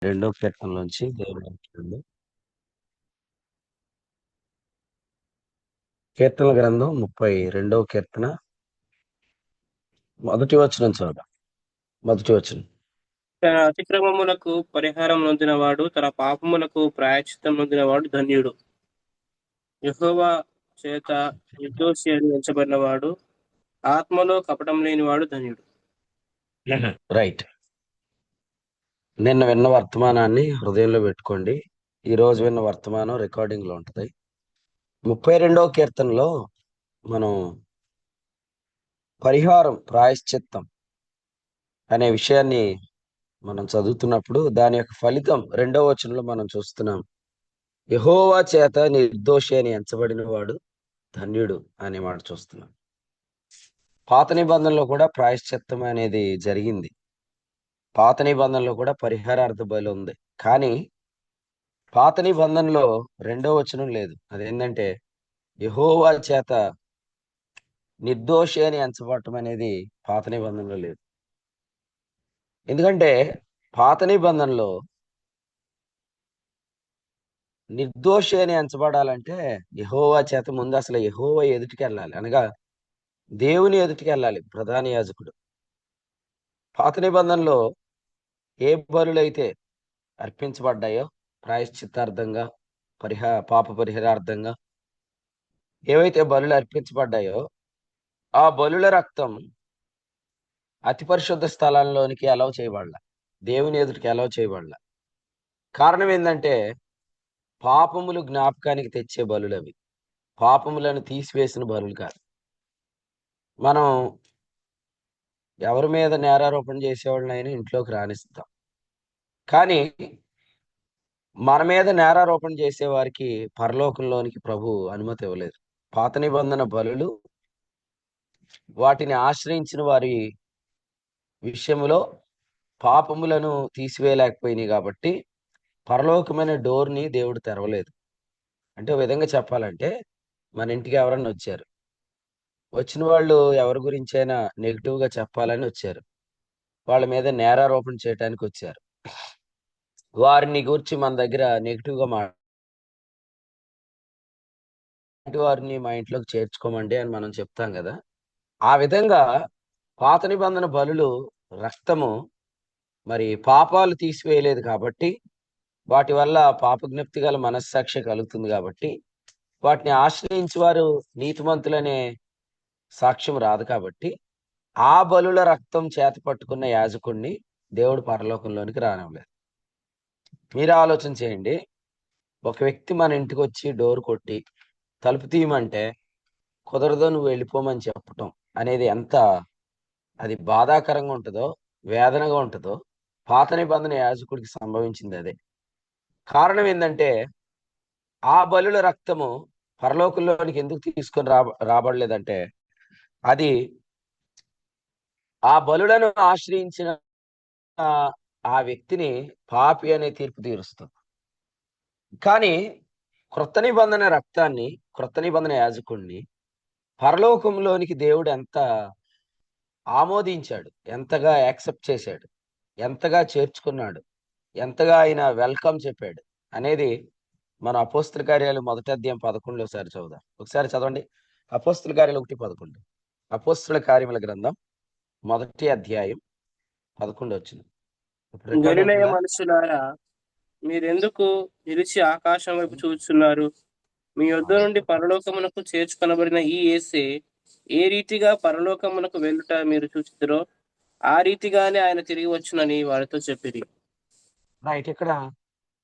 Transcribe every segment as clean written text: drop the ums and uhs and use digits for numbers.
రెండో కీర్తనలోంచి దేవుని వాక్యాలు. కీర్తనల గ్రంథం 32వ కీర్తన మొదటి వచనం చదువు. మొదటి వచనం. తన అతిక్రమములకు పరిహారం నొందినవాడు, తన పాపములకు ప్రాయశ్చిత్తం నొందినవాడు ధన్యుడు. యెహోవా చేత నిర్దోషి అని ఎంచబడినవాడు, ఆత్మలో కపటం లేనివాడు ధన్యుడు. రైట్. నిన్న విన్న వర్తమానాన్ని హృదయంలో పెట్టుకోండి. ఈ రోజు విన్న వర్తమానం రికార్డింగ్ లో ఉంటది. 32వ కీర్తనలో మనం పరిహారం, ప్రాయశ్చిత్తం అనే విషయాన్ని మనం చదువుతున్నప్పుడు దాని యొక్క ఫలితం 2వ వచనంలో మనం చూస్తున్నాం. యెహోవా చేత నిర్దోషి అని ఎంచబడిన వాడు ధన్యుడు అనే మాట చూస్తున్నాం. పాత నిబంధనలో కూడా ప్రాయశ్చిత్తం అనేది జరిగింది. పాత నిబంధనలో కూడా పరిహారార్థ బలి ఉంది. కానీ పాత నిబంధనలో 2వ వచనం లేదు. అదేంటంటే యెహోవా చేత నిర్దోషి అని ఎంచబడటం అనేది పాత నిబంధనలో లేదు. ఎందుకంటే పాత నిబంధనలో నిర్దోషి అని ఎంచబడాలంటే యెహోవా చేత ముందు అసలు యెహోవా ఎదుటికి వెళ్ళాలి, అనగా దేవుని ఎదుటికి వెళ్ళాలి ప్రధాన యాజకుడు. పాత నిబంధనలో ఏ బలులైతే అర్పించబడ్డాయో ప్రాయశ్చిత్తార్థంగా, పాప పరిహారార్థంగా ఏవైతే బలులు అర్పించబడ్డాయో ఆ బలుల రక్తం అతి పరిశుద్ధ స్థలంలోనికి అలౌ చేయబడాల, దేవుని ఎదుటికి అలౌ చేయబడాల. కారణం ఏంటంటే పాపములు జ్ఞాపకానికి తెచ్చే బలులు అవి, పాపములను తీసివేసిన బలులు కాదు. మనం ఎవరి మీద నేరారోపణ చేసేవాళ్ళనైనా ఇంట్లోకి రానిస్తాం, కానీ మన మీద నేరారోపణ చేసే వారికి పరలోకంలోనికి ప్రభు అనుమతి ఇవ్వలేదు. పాత నిబంధన బలులు వాటిని ఆశ్రయించిన వారి విషయంలో పాపములను తీసివేయలేకపోయినాయి కాబట్టి పరలోకమైన డోర్ని దేవుడు తెరవలేదు. అంటే ఒక విధంగా చెప్పాలంటే మన ఇంటికి ఎవరన్నా వచ్చారు, వచ్చిన వాళ్ళు ఎవరి గురించి అయినా నెగిటివ్ గా చెప్పాలని వచ్చారు, వాళ్ళ మీద నేరారోపణ చేయడానికి వచ్చారు. వారిని గురించి మన దగ్గర నెగిటివ్ గా వారిని మా ఇంట్లోకి చేర్చుకోమండి అని మనం చెప్తాం కదా. ఆ విధంగా పాత నిబంధన బలులు రక్తము మరి పాపాలు తీసివేయలేదు కాబట్టి, వాటి వల్ల పాపజ్ఞప్తి గల మనస్సాక్షి కలుగుతుంది కాబట్టి, వాటిని ఆశ్రయించి వారు నీతిమంతులనే సాక్ష్యం రాదు కాబట్టి, ఆ బలుల రక్తం చేత పట్టుకున్న యాజకుడిని దేవుడు పరలోకంలోనికి రానివ్వలేదు. మీరు ఆలోచన చేయండి, ఒక వ్యక్తి మన ఇంటికి వచ్చి డోర్ కొట్టి తలుపు తీయమంటే కుదరదో నువ్వు వెళ్ళిపోమని చెప్పటం అనేది ఎంత అది బాధాకరంగా ఉంటుందో, వేదనగా ఉంటుందో, పాత నిబంధన యాజకుడికి సంభవించింది అదే. కారణం ఏంటంటే ఆ బలుల రక్తము పరలోకంలోనికి ఎందుకు తీసుకొని రాబడలేదంటే అది ఆ బలులను ఆశ్రయించిన ఆ వ్యక్తిని పాపి అనే తీర్పు తీరుస్తుంది. కానీ క్రొత్త నిబంధన రక్తాన్ని, క్రొత్త నిబంధన యాజకుడిని పరలోకంలోనికి దేవుడు ఎంత ఆమోదించాడు, ఎంతగా యాక్సెప్ట్ చేశాడు, ఎంతగా చేర్చుకున్నాడు, ఎంతగా ఆయన వెల్కమ్ చెప్పాడు అనేది మన అపోస్తుల కార్యాలు 1వ అధ్యాయం 11లో ఒకసారి చదువుదాం. ఒకసారి చదవండి. అపోస్తుల కార్యాలు 1:11. అపోస్తుల కార్యముల గ్రంథం 1వ అధ్యాయం 11 వచ్చిన. ఇప్పుడు రికార్డ్ గలిలయ అవుతుందా? మనుషులారా, మీరెందుకు నిలిచి ఆకాశం వైపు చూస్తున్నారు? మీ యొద్ద నుండి పరలోకమునకు చేర్చుకొనబడిన ఈ యేసే ఏ రీతిగా పరలోకమునకు వెళ్ళుట మీరు చూచితిరో ఆ రీతిగానే ఆయన తిరిగి వచ్చునని వారితో చెప్పిరి. రైట్. ఇక్కడ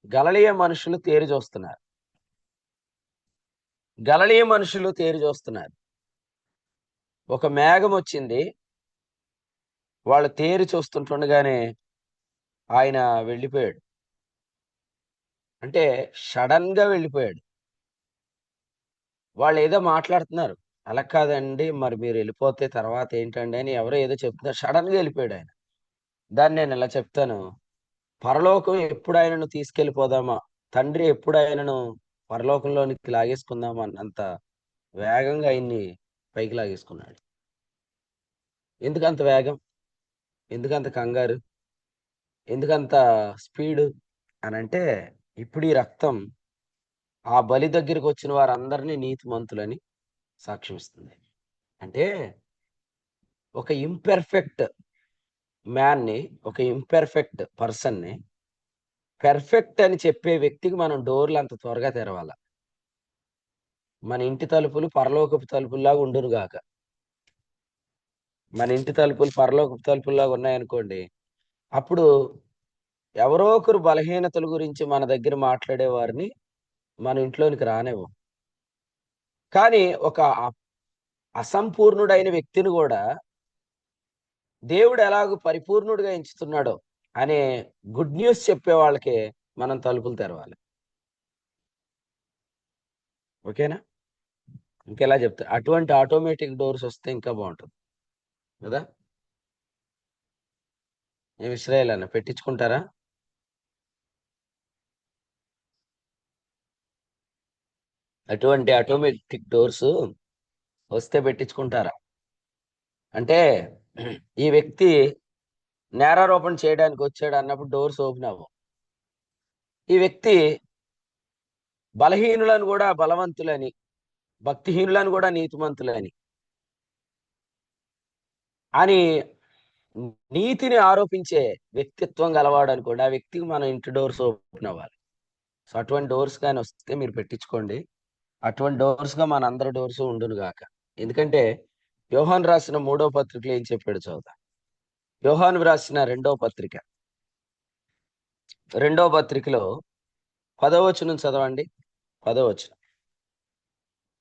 గలిలయ మనుషులు తేరి చూస్తున్నారు. గలిలయ మనుషులు తేరి చూస్తున్నారు. ఒక మేఘం వచ్చింది, వాళ్ళు తేరి చూస్తుంటుండగానే ఆయన వెళ్ళిపోయాడు. అంటే సడన్ గా వెళ్ళిపోయాడు. వాళ్ళు ఏదో మాట్లాడుతున్నారు, అలా కాదండి మరి మీరు వెళ్ళిపోతే తర్వాత ఏంటండి అని ఎవరో ఏదో చెప్తున్నారు. సడన్ గా వెళ్ళిపోయాడు ఆయన. దాన్ని నేను ఇలా చెప్తాను, పరలోకం ఎప్పుడు ఆయనను తీసుకెళ్లిపోదామా, తండ్రి ఎప్పుడు ఆయనను పరలోకంలోనికి లాగేసుకుందామా అన్నంత వేగంగా ఆయన్ని పైకి లాగేసుకున్నాడు. ఎందుకంత వేగం, ఎందుకంత కంగారు, ఎందుకంత స్పీడు? అని అంటే ఇప్పుడు ఈ రక్తం ఆ బలి దగ్గరికి వచ్చిన వారందరినీ నీతిమంతులని సాక్ష్యం ఇస్తుంది. అంటే ఒక ఇంపెర్ఫెక్ట్ మ్యాన్ని, ఒక ఇంపెర్ఫెక్ట్ పర్సన్ని పెర్ఫెక్ట్ అని చెప్పే వ్యక్తికి మనం డోర్లు అంత త్వరగా తెరవాల. మన ఇంటి తలుపులు పరలోకపు తలుపుల్లాగా ఉండును గాక. మన ఇంటి తలుపులు పరలోకపు తలుపుల్లాగా ఉన్నాయనుకోండి, అప్పుడు ఎవరో ఒకరు బలహీనతల గురించి మన దగ్గర మాట్లాడే వారిని మన ఇంట్లోనికి రానివ్వం. కానీ ఒక అసంపూర్ణుడైన వ్యక్తిని కూడా దేవుడు ఎలాగో పరిపూర్ణుడిగా ఎంచుతున్నాడో అనే గుడ్ న్యూస్ చెప్పే వాళ్ళకే మనం తలుపులు తెరవాలి. ఓకేనా? ఇంకెలా చెప్తా, అటువంటి ఆటోమేటిక్ డోర్స్ వస్తే ఇంకా బాగుంటుంది కదా. ఏం ఇస్రాయేల్ అన్న పెట్టించుకుంటారా? అటువంటి ఆటోమేటిక్ డోర్స్ వస్తే పెట్టించుకుంటారా? అంటే ఈ వ్యక్తి నేరారోపణ చేయడానికి వచ్చాడు అన్నప్పుడు డోర్స్ ఓపెన్ అవ్వవు. ఈ వ్యక్తి బలహీనులను కూడా బలవంతులని, భక్తిహీనులను కూడా నీతిమంతులని అని నీతిని ఆరోపించే వ్యక్తిత్వం గలవాడు అనుకోండి, ఆ వ్యక్తికి మన ఇంటి డోర్స్ ఓపెన్ అవ్వాలి. సో అటువంటి డోర్స్ కానీ వస్తే మీరు పెట్టించుకోండి. అటువంటి డోర్స్ గా మన అందరి డోర్స్ ఉండును గాక. ఎందుకంటే యోహాను రాసిన 3వ పత్రికలో ఏం చెప్పాడు చదువుతా. యోహాను రాసిన 2వ పత్రిక, 2వ పత్రికలో 10వ వచనం చదవండి. 10వ వచనం.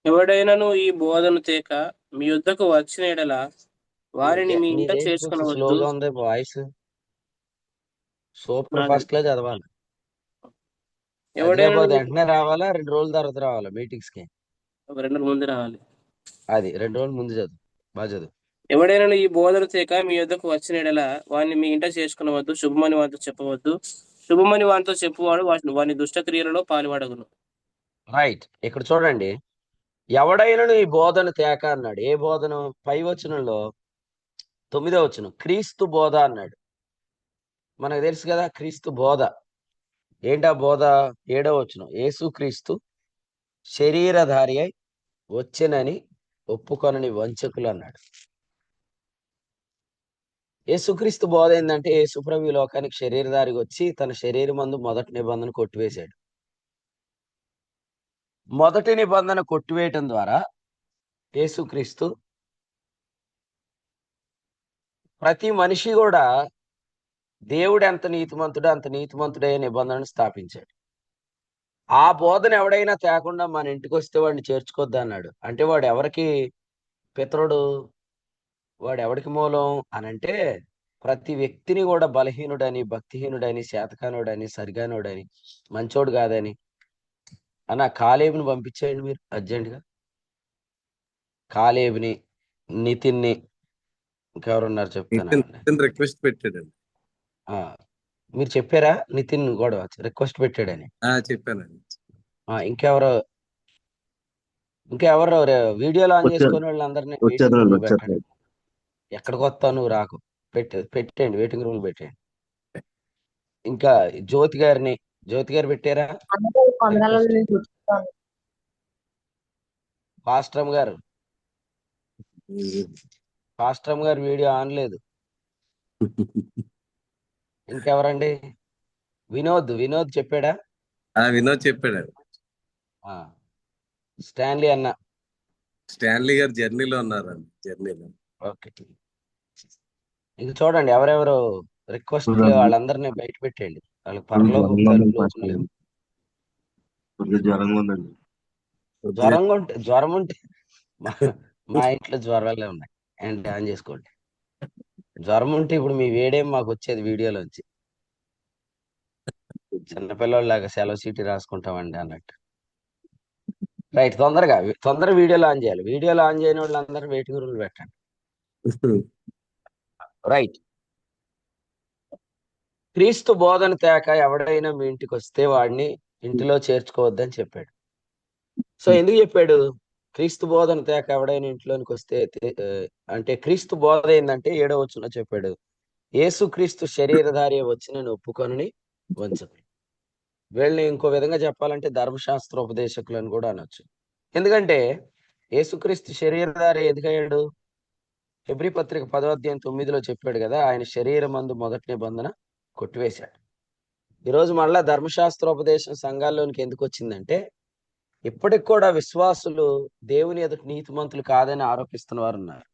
ఎవడైనను ఈ బోధను తేక మీ యుద్ధకు వచ్చిన ఎడల వారిని మీ ఇంట నీదేంటి కొంచెం చేసుకునవద్దు. స్లోగా ఉంది వాయిస్, సూపర్ నాది. ఫాస్ట్ గా చదవాలి. ఎవడైనను హైదరాబాద్ వెంటనే రావాలా, 2 రోజుల తర్వాత రావాలా మీటింగ్స్ కి? ఒక 2 రోజుల ముందు రావాలి. అది 2 రోజుల ముందు చదువు, బాగా చదువు. ఎవడైనను ఈ బోధను తేక మీ యుద్ధకు వచ్చిన ఎడల వారిని మీ ఇంట చేసుకునవద్దు. శుభమని వారితో చెప్పవద్దు. శుభమని వారితో చెప్పువాడు వాని దుష్టక్రియలలో పాలుపడగును. రైట్. ఇక్కడ చూడండి, ఎవడైనను ఈ బోధన తేక అన్నాడు. ఏ బోధను? పై వచనంలో 9వ వచనం క్రీస్తు బోధ అన్నాడు. మనకు తెలుసు కదా క్రీస్తు బోధ ఏంటా బోధ. 7వ వచనం యేసు క్రీస్తు శరీరధారి అయి వచ్చెనని ఒప్పుకొనని వంచకులు అన్నాడు. యేసుక్రీస్తు బోధ ఏంటంటే యేసుప్రభు ఈ లోకానికి శరీరధారికి వచ్చి తన శరీరం మందు మొదటి నిబంధన కొట్టివేశాడు. మొదటి నిబంధన కొట్టివేయటం ద్వారా యేసుక్రీస్తు ప్రతి మనిషి కూడా దేవుడు ఎంత నీతిమంతుడో అంత నీతిమంతుడే నిబంధనను స్థాపించాడు. ఆ బోధన ఎవడైనా తేకుండా మన ఇంటికి వస్తే వాడిని చేర్చుకోద్దా అన్నాడు. అంటే వాడు ఎవరికి పితరుడు, వాడు ఎవడికి మూలం అనంటే ప్రతి వ్యక్తిని కూడా బలహీనుడని, భక్తిహీనుడని, శాతకానుడని, సరిగానుడని, మంచోడు కాదని అన్న కాలేబుని పంపించేయండి మీరు అర్జెంటుగా. కాలేబుని, నితిన్ని, ఇంకెవరున్నారు చెప్తానండి. రిక్వెస్ట్ పెట్టాడండి. మీరు చెప్పారా నితిన్ కూడా రిక్వెస్ట్ పెట్టాడని? చెప్పానండి. ఇంకెవరు వీడియోలో ఆన్ చేసుకునే వాళ్ళందరినీ వెయిటింగ్ రూమ్ లో పెట్టండి. ఎక్కడికి వస్తావు నువ్వు రాకు, పెట్టండి వెయిటింగ్ రూమ్ పెట్టండి. ఇంకా జ్యోతి గారు పెట్టారా? పాస్ట్రమ్ గారు వీడియో ఆన్ లేదు. ఇంకెవరండి? వినోద్ చెప్పాడా? వినోద్ చెప్పాడు. స్టాన్లీ గారు జర్నీలో ఉన్నారండి. జర్నీలో. ఓకే. ఇంక చూడండి ఎవరెవరు రిక్వెస్ట్ వాళ్ళందరినీ బయట పెట్టండి. వాళ్ళకి పరలోకం తలుపులు. జ్వరం ఉంటే మా ఇంట్లో జ్వరాలే ఉన్నాయి అండ్ ఆన్ చేసుకోండి. జ్వరం ఉంటే ఇప్పుడు మీ వేడేం మాకు వచ్చేది వీడియోలోంచి. చిన్నపిల్లలాగా సెలవు సీటీ రాసుకుంటామండి అన్నట్టు. రైట్. తొందరగా వీడియోలో ఆన్ చేయాలి. వీడియోలో ఆన్ చేయని వాళ్ళందరూ వెయిటింగ్ రూమ్ పెట్టండి. రైట్. క్రీస్తు బోధన తేక ఎవడైనా మీ ఇంటికి వస్తే వాడిని ఇంటిలో చేర్చుకోవద్దని చెప్పాడు. సో ఎందుకు చెప్పాడు? క్రీస్తు బోధన తేక ఎవడైనా ఇంట్లోనికి వస్తే అంటే క్రీస్తు బోధ ఏంటంటే 7వ వచనంలో చెప్పాడు, యేసు క్రీస్తు శరీరధారి వచ్చి నేను ఒప్పుకొనని వంచకులు. వీళ్ళని ఇంకో విధంగా చెప్పాలంటే ధర్మశాస్త్ర ఉపదేశకులు అని కూడా అనొచ్చు. ఎందుకంటే యేసుక్రీస్తు శరీరధారి ఎందుకయ్యాడు? హెబ్రీ పత్రిక 10వ అధ్యాయం 9లో చెప్పాడు కదా, ఆయన శరీరమందు మొదటి నిబంధన కొట్టివేశాడు. ఈరోజు మళ్ళా ధర్మశాస్త్రోపదేశం సంఘాల్లోనికి ఎందుకు వచ్చిందంటే, ఇప్పటికి కూడా విశ్వాసులు దేవుని ఎదుట నీతిమంతులు కాదని ఆరోపిస్తున్న వారు ఉన్నారు.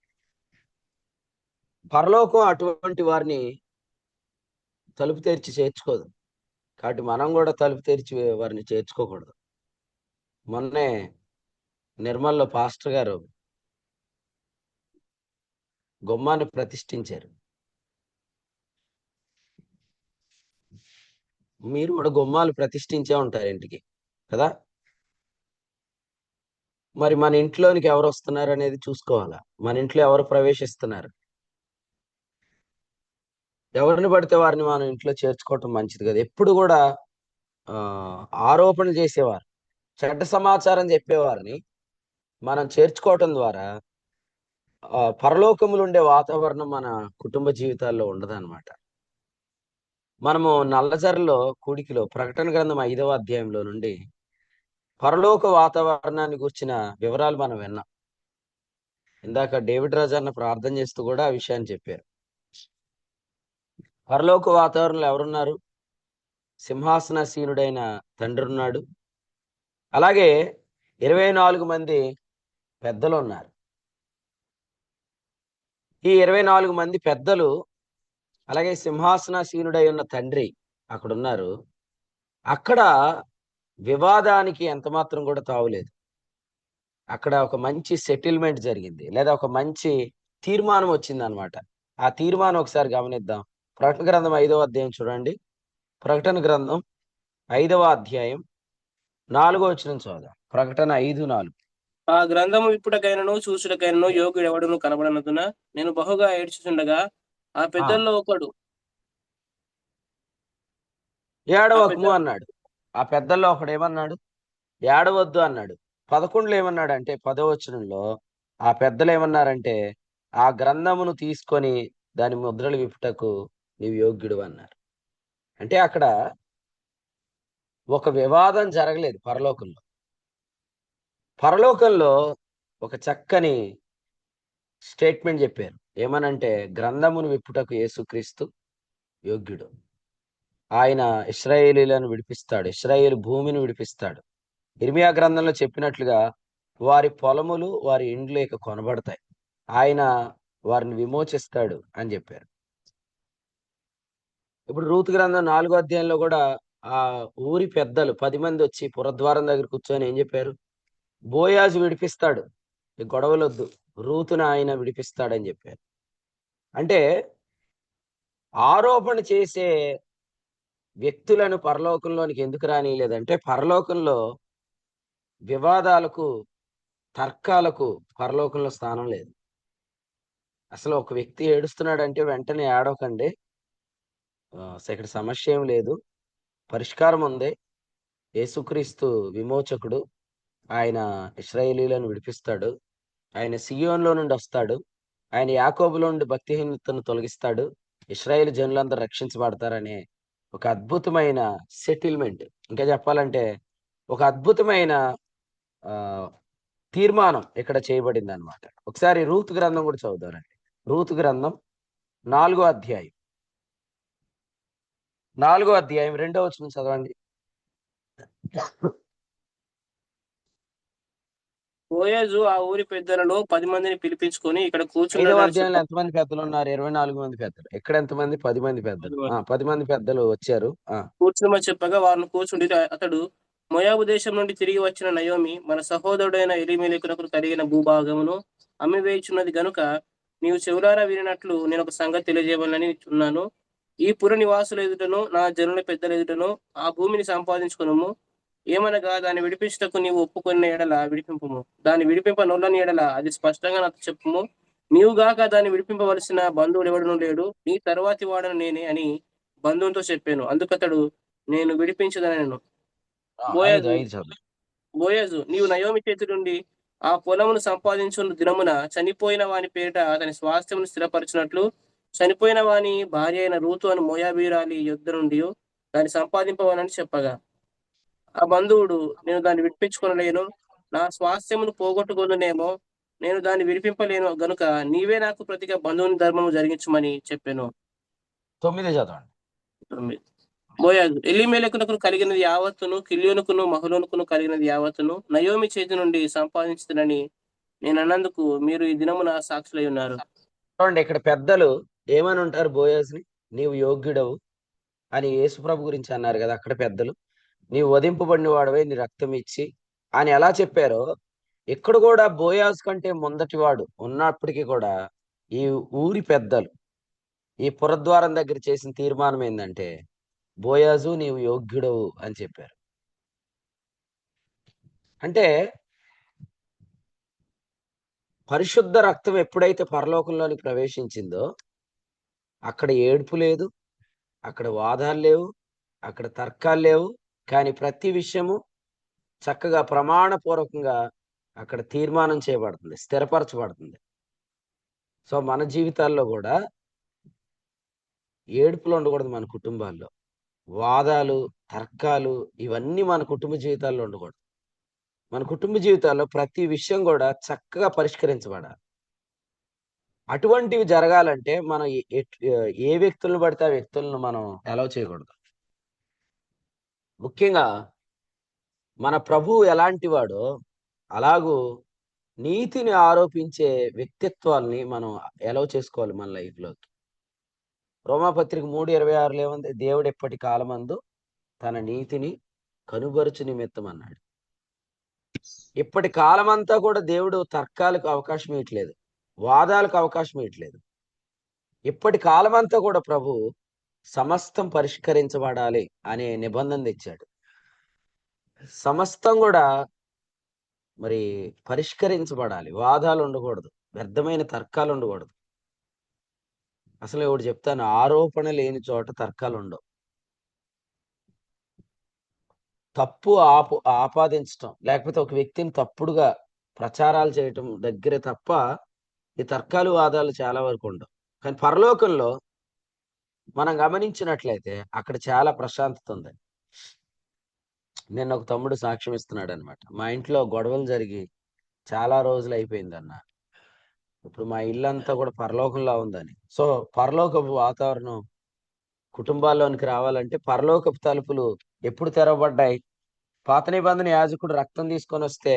పరలోకం అటువంటి వారిని తలుపు తెరిచి చేర్చుకోదు, కాబట్టి మనం కూడా తలుపు తెరిచి వారిని చేర్చుకోకూడదు. మొన్నే నిర్మల్లో పాస్టర్ గారు గుమ్మాన్ని ప్రతిష్ఠించారు. మీరు కూడా గుమ్మాలు ప్రతిష్ఠించే ఉంటారు ఇంటికి కదా. మరి మన ఇంట్లోనికి ఎవరు వస్తున్నారు అనేది చూసుకోవాలా. మన ఇంట్లో ఎవరు ప్రవేశిస్తున్నారు? ఎవరిని పడితే వారిని మనం ఇంట్లో చేర్చుకోవటం మంచిది కదా. ఎప్పుడు కూడా ఆరోపణ చేసేవారు, చెడ్డ సమాచారం చెప్పేవారిని మనం చేర్చుకోవటం ద్వారా పరలోకములు ఉండే వాతావరణం మన కుటుంబ జీవితాల్లో ఉండదన్నమాట. మనము నల్లజర్లో కూడికిలో ప్రకటన గ్రంథం 5వ అధ్యాయంలో నుండి పరలోక వాతావరణాన్ని గురించిన వివరాలు మనం విన్నాం. ఇందాక డేవిడ్ రాజు అన్న ప్రార్థన చేస్తూ కూడా ఆ విషయాన్ని చెప్పారు. పరలోక వాతావరణంలో ఎవరున్నారు? సింహాసనాసీనుడైన తండ్రి ఉన్నాడు. అలాగే 24 మంది పెద్దలు ఉన్నారు. ఈ 24 మంది పెద్దలు అలాగే సింహాసనాసీనుడై ఉన్న తండ్రి అక్కడ ఉన్నారు. అక్కడ వివాదానికి ఎంత మాత్రం కూడా తావులేదు. అక్కడ ఒక మంచి సెటిల్మెంట్ జరిగింది, లేదా ఒక మంచి తీర్మానం వచ్చింది అనమాట. ఆ తీర్మానం ఒకసారి గమనిద్దాం. ప్రకటన గ్రంథం 5వ అధ్యాయం చూడండి. ప్రకటన గ్రంథం 5వ అధ్యాయం 4వ వచనం చూద్దాం. ప్రకటన 5:4. ఆ గ్రంథము ఇప్పుడకైనను చూసుటకైనను యోగుడు ఎవడును కనబడనందున నేను బహుగా ఏడ్చుచుండగా ఆ పెద్దల్లో ఒకడు ఏడవకము అన్నాడు. ఆ పెద్దల్లో ఒకడు ఏమన్నాడు? ఏడవద్దు అన్నాడు. 11లో ఏమన్నాడు అంటే 10వ వచనంలో ఆ పెద్దలు ఏమన్నారంటే, ఆ గ్రంథమును తీసుకొని దాని ముద్రలు విప్పుటకు నీవు యోగ్యుడు అన్నారు. అంటే అక్కడ ఒక వివాదం జరగలేదు. పరలోకంలో ఒక చక్కని స్టేట్మెంట్ చెప్పారు. ఏమనంటే, గ్రంథమును విప్పుటకు యేసుక్రీస్తు యోగ్యుడు. ఆయన ఇశ్రాయేలీలను విడిపిస్తాడు, ఇశ్రాయేలు భూమిని విడిపిస్తాడు. ఇర్మియా గ్రంథంలో చెప్పినట్లుగా వారి పొలములు వారి ఇండ్లు ఇక కొనబడతాయి, ఆయన వారిని విమోచిస్తాడు అని చెప్పారు. ఇప్పుడు రూతు గ్రంథం 4వ అధ్యాయంలో కూడా ఆ ఊరి పెద్దలు 10 మంది వచ్చి పురద్వారం దగ్గర కూర్చొని ఏం చెప్పారు? బోయాజు విడిపిస్తాడు, ఈ గొడవలొద్దు, రూతును ఆయన విడిపిస్తాడని చెప్పారు. అంటే ఆరోపణ చేసే వ్యక్తులను పరలోకంలోనికి ఎందుకు రానియలేదంటే, పరలోకంలో వివాదాలకు, తర్కాలకు పరలోకంలో స్థానం లేదు. అసలు ఒక వ్యక్తి ఏడుస్తున్నాడంటే వెంటనే ఏడవకండి, ఇక్కడ సమస్య ఏం లేదు, పరిష్కారం ఉంది. యేసుక్రీస్తు విమోచకుడు, ఆయన ఇశ్రాయేలీలను విడిపిస్తాడు, ఆయన సియోన్లో నుండి వస్తాడు, ఆయన యాకోబులో నుండి భక్తిహీనతను తొలగిస్తాడు, ఇశ్రాయేలు జనులందరూ రక్షించబడతారనే ఒక అద్భుతమైన సెటిల్మెంట్, ఇంకా చెప్పాలంటే ఒక అద్భుతమైన తీర్మానం ఇక్కడ చేయబడింది అనమాట. ఒకసారి రూతు గ్రంథం కూడా చదువుతారండి. రూతు గ్రంథం 4వ అధ్యాయం 2వ వచనం చదవండి. బోయజు ఆ ఊరి పెద్దలలో 10 మందిని పిలిపించుకొని ఇక్కడ 5వ కూర్చున్నాడు. అధ్యాయంలో ఎంతమంది పెద్దలు ఉన్నారు? 24 మంది పెద్దలు. ఎక్కడ ఎంతమంది? 10 మంది పెద్దలు. 10 మంది పెద్దలు వచ్చారు. కూర్చున్నమని చెప్పగా వారిని కూర్చుండి అతడు, మోయాబు దేశం నుండి తిరిగి వచ్చిన నయోమి మన సహోదరుడైన ఎలీమెలెకునకు కలిగిన భూభాగమును అమ్మివేయుచున్నది గనుక నీవు చెవులారా వినినట్లు నేను ఒక సంగతి తెలియజేయాలని ఉన్నాను. ఈ పుర నివాసుల ఎదుటను నా జనుల పెద్దల ఎదుటను ఆ భూమిని సంపాదించుకును. ఏమనగా దాన్ని విడిపించుటకు నీవు ఒప్పుకున్న ఎడల విడిపింపుము, దాన్ని విడిపింప నొల్లని ఎడల అది స్పష్టంగా నాకు చెప్పుము. నీవు గాక దాన్ని విడిపింపవలసిన బంధువుడు ఎవడను లేడు, నీ తరువాతి వాడను నేనే అని బంధువుతో చెప్పాను. అందుకతడు, నేను విడిపించదనను. బోయజు నీవు నయోమి చేతి నుండి ఆ పొలమును సంపాదించున్న దినమున చనిపోయిన వాని పేరిట అతని స్వాస్థ్యమును స్థిరపరచినట్లు చనిపోయిన వాని భార్య అయిన రూతు అని మోయాబీరాలి యుద్ధ నుండి దాన్ని సంపాదింపవనని చెప్పగా ఆ బంధువుడు, నేను దాన్ని విడిపించుకొనలేను, నా స్వాస్థ్యమును పోగొట్టుకొనునేమో, నేను దాన్ని విడిపింపలేను గనుక నీవే నాకు ప్రతిగా బంధువుని ధర్మము జరిగించమని చెప్పెను. 9 చదవండి. బోయాజు ఎలీమెలెకునకు కలిగినది యావత్తును, కిల్యోనుకును మహలోనుకును కలిగినది యావత్తును నయోమి చేతి నుండి సంపాదించుతునని నేను అన్నందుకు మీరు ఈ దినమున సాక్షులై ఉన్నారు. చూడండి, ఇక్కడ పెద్దలు ఏమని ఉంటారు బోయాజ్ని? నీవు యోగ్యుడవు అని యేసుప్రభు గురించి అన్నారు కదా అక్కడ పెద్దలు. నీవు వధింపబడిన వాడవై నీ రక్తం ఇచ్చి అని ఎలా చెప్పారో, ఇక్కడ కూడా బోయాజ్ కంటే ముందటివాడు ఉన్నప్పటికీ కూడా ఈ ఊరి పెద్దలు ఈ పురద్వారం దగ్గర చేసిన తీర్మానం ఏంటంటే, బోయాజు నీవు యోగ్యుడవు అని చెప్పారు. అంటే పరిశుద్ధ రక్తం ఎప్పుడైతే పరలోకంలోనికి ప్రవేశించిందో అక్కడ ఏడుపు లేదు, అక్కడ వాదాలు లేవు, అక్కడ తర్కాలు లేవు. కానీ ప్రతి విషయము చక్కగా ప్రమాణపూర్వకంగా అక్కడ తీర్మానం చేయబడుతుంది, స్థిరపరచబడుతుంది. సో మన జీవితాల్లో కూడా ఏడుపులు ఉండకూడదు, మన కుటుంబాల్లో వాదాలు, తర్కాలు ఇవన్నీ మన కుటుంబ జీవితాల్లో ఉండకూడదు. మన కుటుంబ జీవితాల్లో ప్రతి విషయం కూడా చక్కగా పరిష్కరించబడాలి. అటువంటివి జరగాలంటే మనం ఏ వ్యక్తులను పడితే ఆ వ్యక్తులను మనం అలౌ చేయకూడదు. ముఖ్యంగా మన ప్రభువు ఎలాంటి వాడో అలాగూ నీతిని ఆరోపించే వ్యక్తిత్వాల్ని మనం అలౌ చేసుకోవాలి మన లైఫ్లోకి. రోమాపత్రిక 3:26 ఏముంది? దేవుడు ఎప్పటి కాలమందు తన నీతిని కనుబరుచు నిమిత్తం అన్నాడు. ఇప్పటి కాలమంతా కూడా దేవుడు తర్కాలకు అవకాశం ఇవ్వట్లేదు, వాదాలకు అవకాశం ఇవ్వట్లేదు. ఇప్పటి కాలమంతా కూడా ప్రభు సమస్తం పరిష్కరించబడాలి అనే నిబంధన తెచ్చాడు. సమస్తం కూడా మరి పరిష్కరించబడాలి. వాదాలు ఉండకూడదు, వ్యర్థమైన తర్కాలు ఉండకూడదు. అసలు ఒకటి చెప్తాను, ఆరోపణ లేని చోట తర్కాలు ఉండవు. తప్పు ఆపాదించటం లేకపోతే ఒక వ్యక్తిని తప్పుడుగా ప్రచారాలు చేయటం దగ్గర తప్ప ఈ తర్కాలు వాదాలు చాలా వరకు ఉండవు. కానీ పరలోకంలో మనం గమనించినట్లయితే అక్కడ చాలా ప్రశాంతత ఉంది. నిన్న ఒక తమ్ముడు సాక్ష్యం ఇస్తున్నాడు అనమాట. మా ఇంట్లో గొడవలు జరిగి చాలా రోజులు అయిపోయిందన్న. ఇప్పుడు మా ఇల్లంతా కూడా పరలోకంలో ఉందని. సో పరలోకపు వాతావరణం కుటుంబాల్లోనికి రావాలంటే పరలోకపు తలుపులు ఎప్పుడు తెరవబడ్డాయి? పాత నిబంధన యాజకుడు రక్తం తీసుకొని వస్తే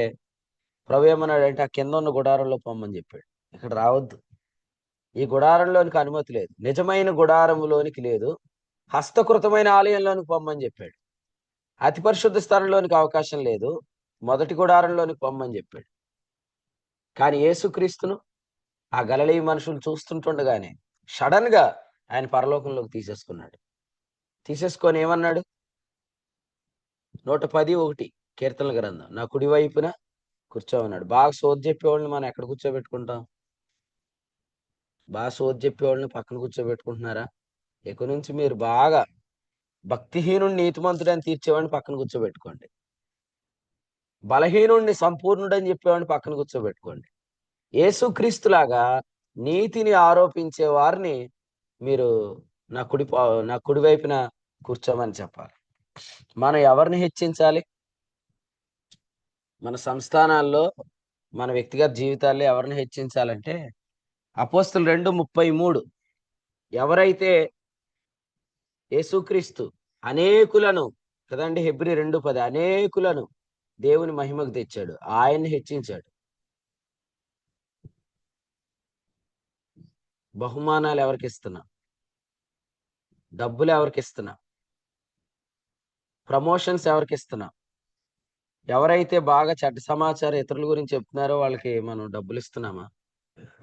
ప్రభు ఏమన్నాడంటే ఆ కింద ఉన్న గుడారంలో పొమ్మని చెప్పాడు. ఇక్కడ రావద్దు, ఈ గుడారంలోనికి అనుమతి లేదు, నిజమైన గుడారంలోనికి లేదు, హస్తకృతమైన ఆలయంలోనికి పొమ్మని చెప్పాడు. అతి పరిశుద్ధ స్థలంలోనికి అవకాశం లేదు, మొదటి గుడారంలోనికి పొమ్మని చెప్పాడు. కానీ యేసుక్రీస్తును ఆ గలిలయ మనుషులు చూస్తుంటుండగానే సడన్ గా ఆయన పరలోకంలోకి తీసేసుకున్నాడు. తీసేసుకొని ఏమన్నాడు? 110:1 కీర్తనల గ్రంథం, నా కుడి వైపున కూర్చోమన్నాడు. బాగా సోది చెప్పేవాళ్ళని మనం ఎక్కడ కూర్చోబెట్టుకుంటాం? బాగా సోది చెప్పేవాళ్ళని పక్కన కూర్చోబెట్టుకుంటున్నారా? ఇక నుంచి మీరు బాగా భక్తిహీనుడిని నీతిమంతుడని తీర్చేవాడిని పక్కన కూర్చోబెట్టుకోండి, బలహీనుడిని సంపూర్ణుడని చెప్పేవాడిని పక్కన కూర్చోబెట్టుకోండి. యేసుక్రీస్తులాగా నీతిని ఆరోపించే వారిని మీరు నా కుడి వైపున కూర్చోమని చెప్పాలి. మనం ఎవరిని హెచ్చించాలి? మన సంస్థానాల్లో, మన వ్యక్తిగత జీవితాల్లో ఎవరిని హెచ్చించాలంటే అపోస్తలులు 2:33 ఎవరైతే యేసుక్రీస్తు అనేకులను కదండి, హెబ్రీ 2:10 అనేకులను దేవుని మహిమకు తెచ్చాడు, ఆయన్ని హెచ్చించాడు. బహుమానాలు ఎవరికి ఇస్తున్నా? డబ్బులు ఎవరికి ఇస్తున్నా? ప్రమోషన్స్ ఎవరికి ఇస్తున్నా? ఎవరైతే బాగా చెడ్డ సమాచారం ఇతరుల గురించి చెప్తున్నారో వాళ్ళకి మనం డబ్బులు ఇస్తున్నామా?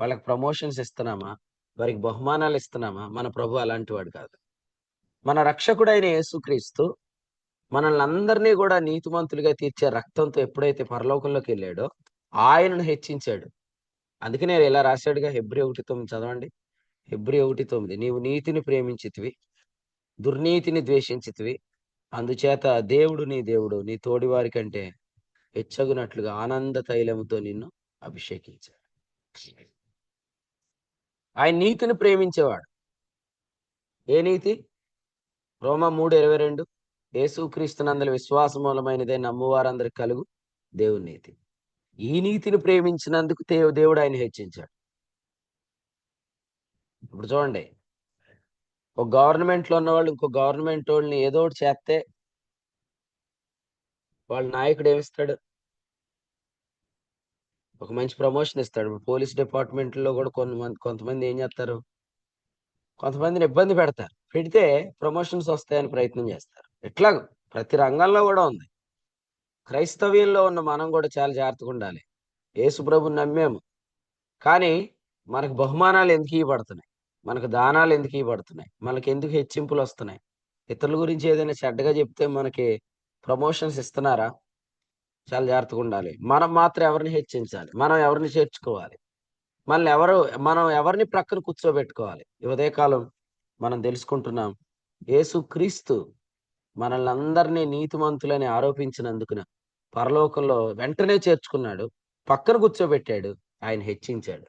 వాళ్ళకి ప్రమోషన్స్ ఇస్తున్నామా? వారికి బహుమానాలు ఇస్తున్నామా? మన ప్రభు అలాంటి వాడు కాదు. మన రక్షకుడైన యేసుక్రీస్తు మనల్ని అందరినీ కూడా నీతిమంతులుగా తీర్చే రక్తంతో ఎప్పుడైతే పరలోకంలోకి వెళ్ళాడో ఆయనను హెచ్చించాడు. అందుకే నేను ఇలా రాశాడుగా, హెబ్రీ 1:9 చదవండి. హెబ్రీ 1:9 నీవు నీతిని ప్రేమించితివి, దుర్నీతిని ద్వేషించితివి, అందుచేత దేవుడు నీ తోడివారి కంటే హెచ్చగునట్లుగా ఆనంద తైలముతో నిన్ను అభిషేకించాడు. ఆయన నీతిని ప్రేమించేవాడు. ఏ నీతి? రోమా 3:22 యేసుక్రీస్తునందలి విశ్వాస మూలమైనదే నమ్మువారందరికి కలుగు దేవుని నీతి. ఈ నీతిని ప్రేమించినందుకు దేవుడు ఆయన హెచ్చించాడు. ఇప్పుడు చూడండి, ఒక గవర్నమెంట్ లో ఉన్న వాళ్ళు ఇంకో గవర్నమెంట్ వాళ్ళని ఏదో ఒకటి చేస్తే వాళ్ళ నాయకుడు ఏమిస్తాడు? ఒక మంచి ప్రమోషన్ ఇస్తాడు. ఇప్పుడు పోలీస్ డిపార్ట్మెంట్ లో కూడా కొంతమంది ఏం చేస్తారు, కొంతమందిని ఇబ్బంది పెడతారు. పెడితే ప్రమోషన్స్ వస్తాయని ప్రయత్నం చేస్తారు. ఇట్లా ప్రతి రంగంలో కూడా ఉంది. క్రైస్తవ్యంలో ఉన్న మనం కూడా చాలా జాగ్రత్తగా ఉండాలి. యేసు ప్రభుని నమ్మాము, కానీ మనకు బహుమానాలు ఎందుకు ఇవ్వబడుతున్నాయి, మనకు దానాలు ఎందుకు ఇవ్వబడుతున్నాయి, మనకి ఎందుకు హెచ్చింపులు వస్తున్నాయి? ఇతరుల గురించి ఏదైనా చెడ్డగా చెప్తే మనకి ప్రమోషన్స్ ఇస్తున్నారా? చాలా జాగ్రత్తగా ఉండాలి. మనం మాత్రం ఎవరిని హెచ్చించాలి, మనం ఎవరిని చేర్చుకోవాలి, మనం ఎవరిని ప్రక్కన కూర్చోబెట్టుకోవాలి. ఈ ఉదయకాలం మనం తెలుసుకుంటున్నాం, యేసుక్రీస్తు మనల్ని అందరినీ నీతిమంతులని ఆరోపించినందుకున పరలోకంలో వెంటనే చేర్చుకున్నాడు, పక్కన కూర్చోబెట్టాడు, ఆయన హెచ్చించాడు.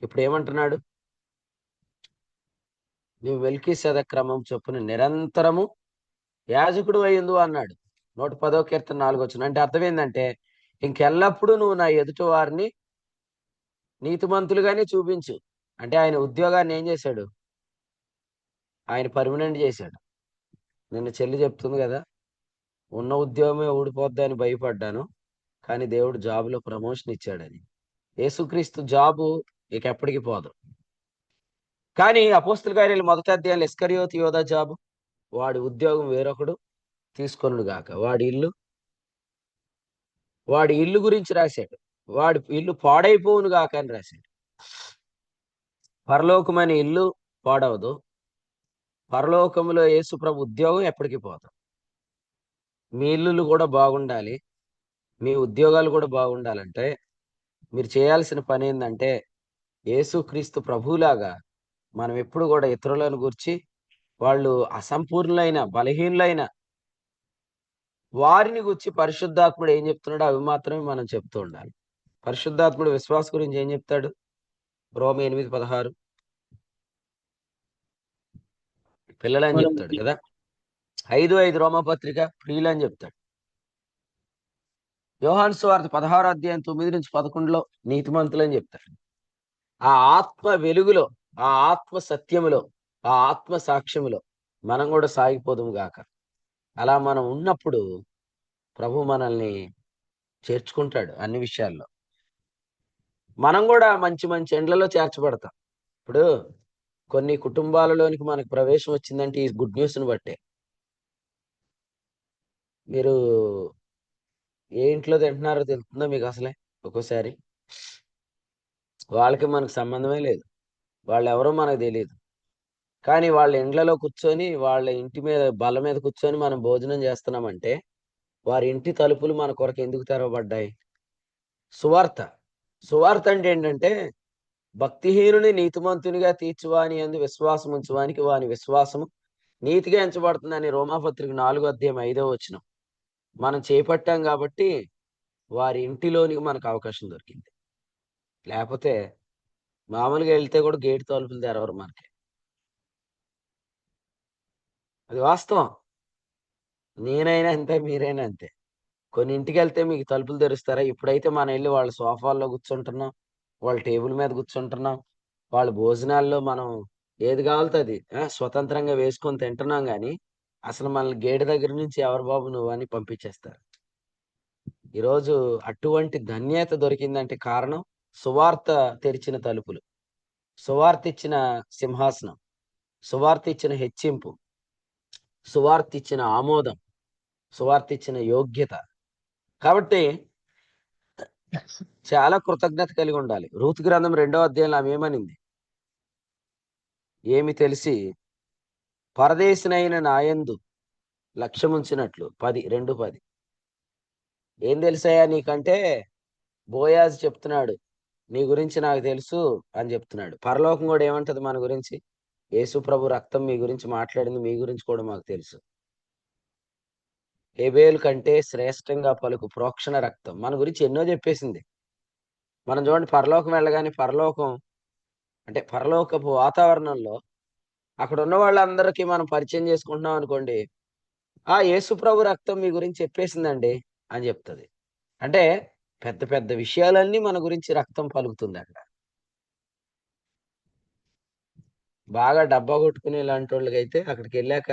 ఇప్పుడు ఏమంటున్నాడు? నువ్వు మెల్కీసెదెకు క్రమం చొప్పున నిరంతరము యాజకుడు అయ్యిందు అన్నాడు. 110వ కీర్తన 4 అంటే అర్థం ఏంటంటే, ఇంకెల్లప్పుడూ నువ్వు నా ఎదుటి వారిని నీతిమంతులుగానే చూపించు. అంటే ఆయన ఉద్యోగాన్ని ఏం చేశాడు? ఆయన పర్మనెంట్ చేశాడు. నిన్న చెల్లి చెప్తుంది కదా, ఉన్న ఉద్యోగమే ఊడిపోద్ది అని భయపడ్డాను, కానీ దేవుడు జాబులో ప్రమోషన్ ఇచ్చాడని. యేసుక్రీస్తు జాబు ఇక ఎప్పటికి పోదు. కానీ అపోస్తుల కార్యాలు 1వ అధ్యాయంలో ఇస్కరియోతు యోధా జాబు, వాడి ఉద్యోగం వేరొకడు తీసుకొనుడు గాక. వాడి ఇల్లు గురించి రాశాడు. వాడి ఇల్లు పాడైపోవును గాక అని రాశాడు. పరలోకమైన ఇల్లు పాడవదు, పరలోకములో యేసు ప్రభు ఉద్యోగం ఎప్పటికీ పోదు. మీ ఇల్లులు కూడా బాగుండాలి, మీ ఉద్యోగాలు కూడా బాగుండాలంటే మీరు చేయాల్సిన పని ఏంటంటే, యేసుక్రీస్తు ప్రభువులాగా మనం ఎప్పుడు కూడా ఇతరులను గురించి, వాళ్ళు అసంపూర్ణులైన బలహీనులైన వారిని గురించి పరిశుద్ధాత్ముడు ఏం చెప్తున్నాడో అవి మాత్రమే మనం చెప్తూ ఉండాలి. పరిశుద్ధాత్ముడు విశ్వాస గురించి ఏం చెప్తాడు? రోమ 8:16 పిల్లలని మనం చెప్తాడు కదా. 5:5 రోమపత్రిక ప్రియులు అని చెప్తాడు. యోహాను సువార్త 16వ అధ్యాయం 9-11 నీతిమంతులు అని చెప్తాడు. ఆ ఆత్మ వెలుగులో, ఆ ఆత్మ సత్యములో, ఆ ఆత్మ సాక్ష్యములో మనం కూడా సాగిపోదుము గాక. అలా మనం ఉన్నప్పుడు ప్రభు మనల్ని చేర్చుకుంటాడు అన్ని విషయాల్లో. మనం కూడా మంచి మంచి ఎండ్లలో చేర్చబడతాం. ఇప్పుడు కొన్ని కుటుంబాలలోనికి మనకు ప్రవేశం వచ్చిందంటే ఈ గుడ్ న్యూస్ని బట్టే. మీరు ఏ ఇంట్లో తింటున్నారో తెలుస్తుందో మీకు అసలే? ఒక్కోసారి వాళ్ళకి మనకు సంబంధమే లేదు, వాళ్ళు ఎవరో మనకు తెలియదు, కానీ వాళ్ళ ఇండ్లలో కూర్చొని, వాళ్ళ ఇంటి మీద బల్ల మీద కూర్చొని మనం భోజనం చేస్తున్నామంటే వారి ఇంటి తలుపులు మన కొరకు ఎందుకు తెరవబడ్డాయి? సువార్త అంటే ఏంటంటే, భక్తిహీనుని నీతిమంతునిగా తీర్చువాని యందు విశ్వాసం ఉంచువానికి వాని విశ్వాసము నీతిగా ఎంచబడుతుందని రోమాపత్రిక 4వ అధ్యాయం 5వ వచనం. మనం చేపట్టాం కాబట్టి వారి ఇంటిలోనికి మనకు అవకాశం దొరికింది. లేకపోతే మామూలుగా వెళ్తే కూడా గేటు తలుపులు తెరవరు మనకి. అది వాస్తవం. నేనైనా అంతే, మీరైనా అంతే. కొన్ని ఇంటికి వెళ్తే మీకు తలుపులు తెరుస్తారా? ఇప్పుడైతే మనం వెళ్ళి వాళ్ళ సోఫాల్లో కూర్చుంటున్నాం, వాళ్ళ టేబుల్ మీద కూర్చుంటున్నాం, వాళ్ళ భోజనాల్లో మనం ఏది కావాలితే అది స్వతంత్రంగా వేసుకొని తింటున్నాం. కానీ అసలు మనల్ని గేటు దగ్గర నుంచి ఎవరు బాబు నువ్వు అని పంపించేస్తారు. ఈరోజు అటువంటి ధన్యత దొరికిందంటే కారణం సువార్త తెరిచిన తలుపులు, సువార్త ఇచ్చిన సింహాసనం, సువార్త ఇచ్చిన హెచ్చింపు, సువార్త ఇచ్చిన ఆమోదం, సువార్త ఇచ్చిన యోగ్యత. కాబట్టి చాలా కృతజ్ఞత కలిగి ఉండాలి. రూతు గ్రంథం 2వ అధ్యాయంలో ఆమె ఏమనింది? ఏమి తెలిసి పరదేశినైన నాయందు లక్ష్యముంచినట్లు 2:10 ఏం తెలుసాయా నీకంటే, బోయాజు చెప్తున్నాడు, నీ గురించి నాకు తెలుసు అని చెప్తున్నాడు. పరలోకం కూడా ఏమంటది మన గురించి? యేసు ప్రభు రక్తం మీ గురించి మాట్లాడింది, మీ గురించి కూడా మాకు తెలుసు. హేబేలు కంటే శ్రేష్టంగా పలుకు ప్రోక్షణ రక్తం మన గురించి ఎన్నో చెప్పేసింది. మనం చూడండి, పరలోకం వెళ్ళగానే పరలోకపు వాతావరణంలో అక్కడ ఉన్న వాళ్ళందరికీ మనం పరిచయం చేసుకుంటున్నాం అనుకోండి, ఆ యేసు ప్రభు రక్తం మీ గురించి చెప్పేసిందండి అని చెప్తుంది. అంటే పెద్ద పెద్ద విషయాలన్నీ మన గురించి రక్తం పలుకుతుంది అక్కడ. బాగా డబ్బా కొట్టుకునే ఇలాంటి వాళ్ళకైతే అక్కడికి వెళ్ళాక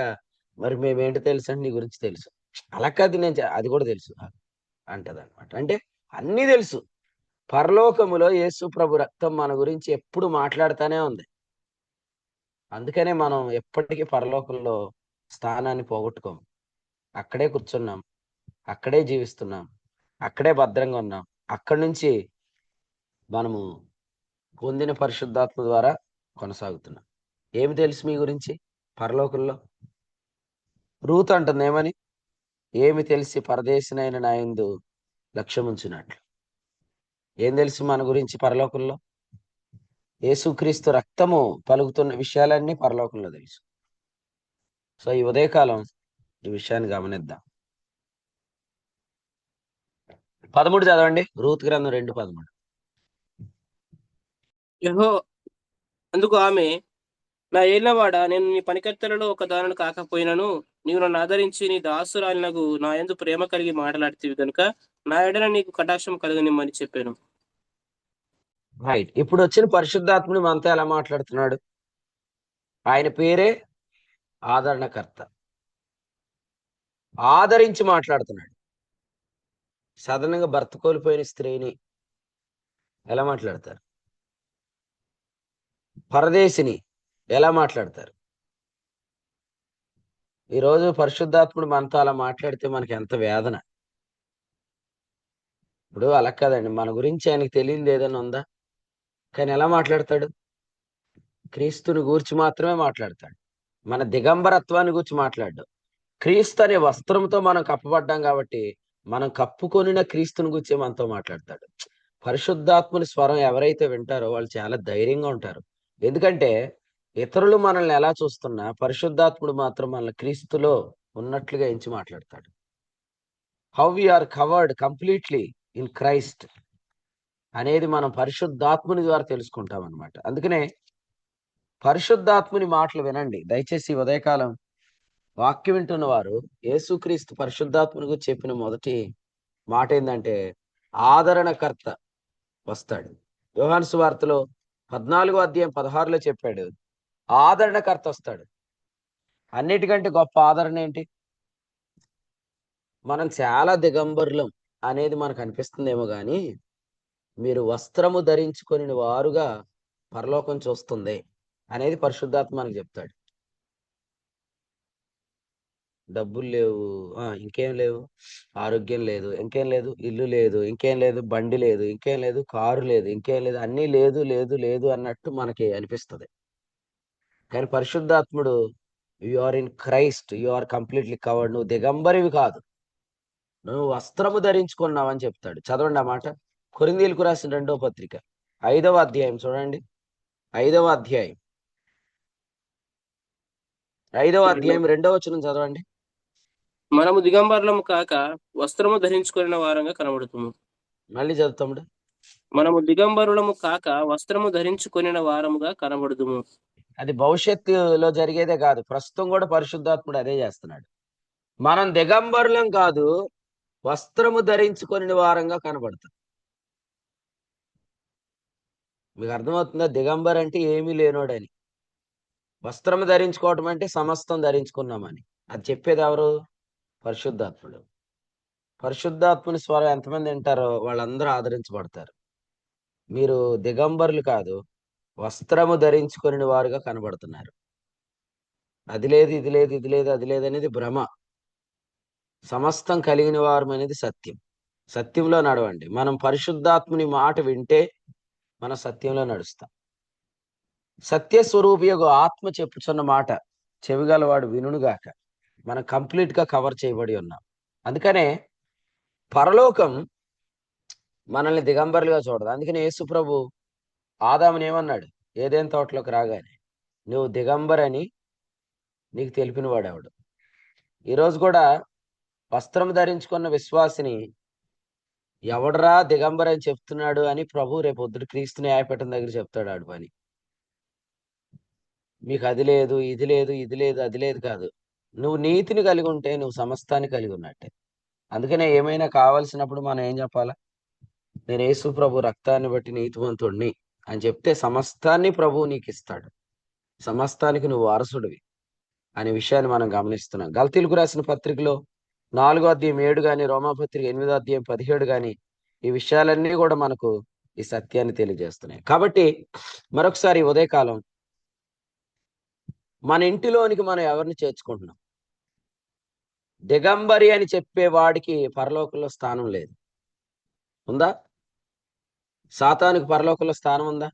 మరి మేమేంటో తెలుసు అంటే నీ గురించి తెలుసు. అలా కాదు అది కూడా తెలుసు అంటదన్నమాట. అంటే అన్నీ తెలుసు. పరలోకములో యేసు ప్రభు రక్తం మన గురించి ఎప్పుడు మాట్లాడుతానే ఉంది. అందుకనే మనం ఎప్పటికీ పరలోకంలో స్థానాన్ని పోగొట్టుకోము. అక్కడే కూర్చున్నాం, అక్కడే జీవిస్తున్నాం, అక్కడే భద్రంగా ఉన్నాం. అక్కడి నుంచి మనము పొందిన పరిశుద్ధాత్మ ద్వారా కొనసాగుతున్నాం. ఏమి తెలుసు మీ గురించి పరలోకంలో? రూతు అంటుంది ఏమని? ఏమి తెలిసి పరదేశినైన నా యందు లక్ష్యముంచినట్లు. ఏం తెలుసు మన గురించి పరలోకంలో? యేసుక్రీస్తు రక్తము పలుకుతున్న విషయాలన్నీ పరలోకంలో తెలుసు. సో ఈ ఉదయకాలం ఈ విషయాన్ని గమనిద్దాం. 13 చదవండి. రూతు గ్రంథం 2:13. యెహో అందుకు ఆమె, నా ఏలినవాడా, నేను నీ పనికత్తెలలో ఒక దానిని కాకపోయినను నీవు నన్ను ఆదరించి నీ దాసురాలినగు నా యందు ప్రేమ కలిగి మాట్లాడుతీవి కనుక నా ఎడల నీకు కటాక్షం కలుగనిమ్మని చెప్పాను. రైట్. ఇప్పుడు వచ్చిన పరిశుద్ధాత్ముడు మనతో ఎలా మాట్లాడుతున్నాడు? ఆయన పేరే ఆదరణకర్త. ఆదరించి మాట్లాడుతున్నాడు. సాధారణంగా భర్త కోల్పోయిన స్త్రీని ఎలా మాట్లాడతారు? పరదేశిని ఎలా మాట్లాడతారు? ఈరోజు పరిశుద్ధాత్ముడు మనతో అలా మాట్లాడితే మనకి ఎంత వేదన. ఇప్పుడు అలా కాదండి, మన గురించి ఆయనకి తెలియనిది ఏదైనా ఉందా? కానీ ఎలా మాట్లాడతాడు? క్రీస్తుని గూర్చి మాత్రమే మాట్లాడతాడు. మన దిగంబరత్వాన్ని గురించి మాట్లాడు. క్రీస్తు అనే వస్త్రంతో మనం కప్పబడ్డాం కాబట్టి మనం కప్పుకొనిన క్రీస్తుని గురించి మనతో మాట్లాడతాడు. పరిశుద్ధాత్ముని స్వరం ఎవరైతే వింటారో వాళ్ళు చాలా ధైర్యంగా ఉంటారు. ఎందుకంటే ఇతరులు మనల్ని ఎలా చూస్తున్నా పరిశుద్ధాత్ముడు మాత్రం మనల్ని క్రీస్తులో ఉన్నట్లుగా ఎంచి మాట్లాడతాడు. How we are covered completely in Christ అనేది మనం పరిశుద్ధాత్ముని ద్వారా తెలుసుకుంటాం అన్నమాట. అందుకనే పరిశుద్ధాత్ముని మాటలు వినండి దయచేసి. ఉదయకాలం వాక్యం వింటున్న వారు యేసుక్రీస్తు పరిశుద్ధాత్ముని గురించి చెప్పిన మొదటి మాట ఏంటంటే ఆదరణకర్త వస్తాడు. యోహాను సువార్తలో 14:16 చెప్పాడు, ఆదరణకర్త వస్తాడు. అన్నిటికంటే గొప్ప ఆదరణ ఏంటి? మనం చాలా దిగంబరులం అనేది మనకు అనిపిస్తుందేమో గాని మీరు వస్త్రము ధరించుకొని వారుగా పరలోకం చూస్తుంది అనేది పరిశుద్ధాత్మ మనకు చెప్తాడు. డబ్బులు లేవు, ఇంకేం లేవు, ఆరోగ్యం లేదు, ఇంకేం లేదు, ఇల్లు లేదు, ఇంకేం లేదు, బండి లేదు, ఇంకేం లేదు, కారు లేదు, ఇంకేం లేదు, అన్నీ లేదు లేదు లేదు అన్నట్టు మనకి అనిపిస్తుంది. కానీ పరిశుద్ధాత్ముడు you are in Christ, you are completely covered. నువ్వు దిగంబరివి కాదు, నువ్వు వస్త్రము ధరించుకున్నావు అని చెప్తాడు. చదవండి ఆ మాట. కొరింథీయులకు రాసిన 2వ పత్రిక 5వ అధ్యాయం చూడండి. 5వ అధ్యాయం 2వ వచనం చదవండి. మనము దిగంబరులము కాక వస్త్రము ధరించుకున్న వారంగా కనబడుతుము. మళ్ళీ చదువుతాముడు. మనము దిగంబరులము కాక వస్త్రము ధరించుకొనిన వారముగా కనబడుదుము. అది భవిష్యత్తులో జరిగేదే కాదు, ప్రస్తుతం కూడా పరిశుద్ధాత్ముడు అదే చేస్తున్నాడు. మనం దిగంబరులం కాదు, వస్త్రము ధరించుకొని వారంగా కనబడతాం. మీకు అర్థమవుతుందా? దిగంబర్ అంటే ఏమీ లేనోడని, వస్త్రము ధరించుకోవటం అంటే సమస్తం ధరించుకున్నామని. అది చెప్పేది ఎవరు? పరిశుద్ధాత్ముడు. పరిశుద్ధాత్ముని స్వరం ఎంతమంది వింటారో వాళ్ళందరూ ఆదరించబడతారు. మీరు దిగంబరులు కాదు, వస్త్రము ధరించుకొని వారుగా కనబడుతున్నారు. అది లేదు, ఇది లేదు, ఇది లేదు, అది లేదు అనేది భ్రమ. సమస్తం కలిగిన వారు అనేది సత్యం. సత్యంలో నడవండి. మనం పరిశుద్ధాత్ముని మాట వింటే మన సత్యంలో నడుస్తాం. సత్యస్వరూపియగు ఆత్మ చెప్పుచున్న మాట చెవిగలవాడు వినుగాక. మనం కంప్లీట్ గా కవర్ చేయబడి ఉన్నాం. అందుకనే పరలోకం మనల్ని దిగంబరులుగా చూడదు. అందుకని యేసు ప్రభు ఆదాముని ఏమన్నాడు? ఏదైనా తోటలోకి రాగానే, నువ్వు దిగంబరని నీకు తెలిపిన వాడెవడు? ఈరోజు కూడా వస్త్రం ధరించుకున్న విశ్వాసిని ఎవడరా దిగంబర్ అని చెప్తున్నాడు అని ప్రభు రేపు పొద్దుట క్రీస్తు న్యాయపీఠం దగ్గర చెప్తాడు ఆడు పని. మీకు అది లేదు, ఇది లేదు, ఇది లేదు, అది లేదు కాదు. నువ్వు నీతిని కలిగి ఉంటే నువ్వు సమస్తాన్ని కలిగి ఉన్నట్టే. అందుకనే ఏమైనా కావాల్సినప్పుడు మనం ఏం చెప్పాలా? నేను యేసు ప్రభు రక్తాన్ని బట్టి నీతివంతుడిని అని చెప్తే సమస్తాన్ని ప్రభువు నీకు ఇస్తాడు. సమస్తానికి నువ్వు వారసుడివి అనే విషయాన్ని మనం గమనిస్తున్నాం. గల్తీలకు రాసిన పత్రికలో 4వ అధ్యాయం 7 గాని, రోమాపత్రిక 8వ అధ్యాయం 17 గాని, ఈ విషయాలన్నీ కూడా మనకు ఈ సత్యాన్ని తెలియజేస్తున్నాయి. కాబట్టి మరొకసారి ఈ ఉదయకాలం మన ఇంటిలోనికి మనం ఎవరిని చేర్చుకుంటున్నాం? దిగంబరి అని చెప్పే వాడికి పరలోకంలో స్థానం లేదు. ఉందా? సాతానుకు పరలోకంలో స్థానం ఉందా?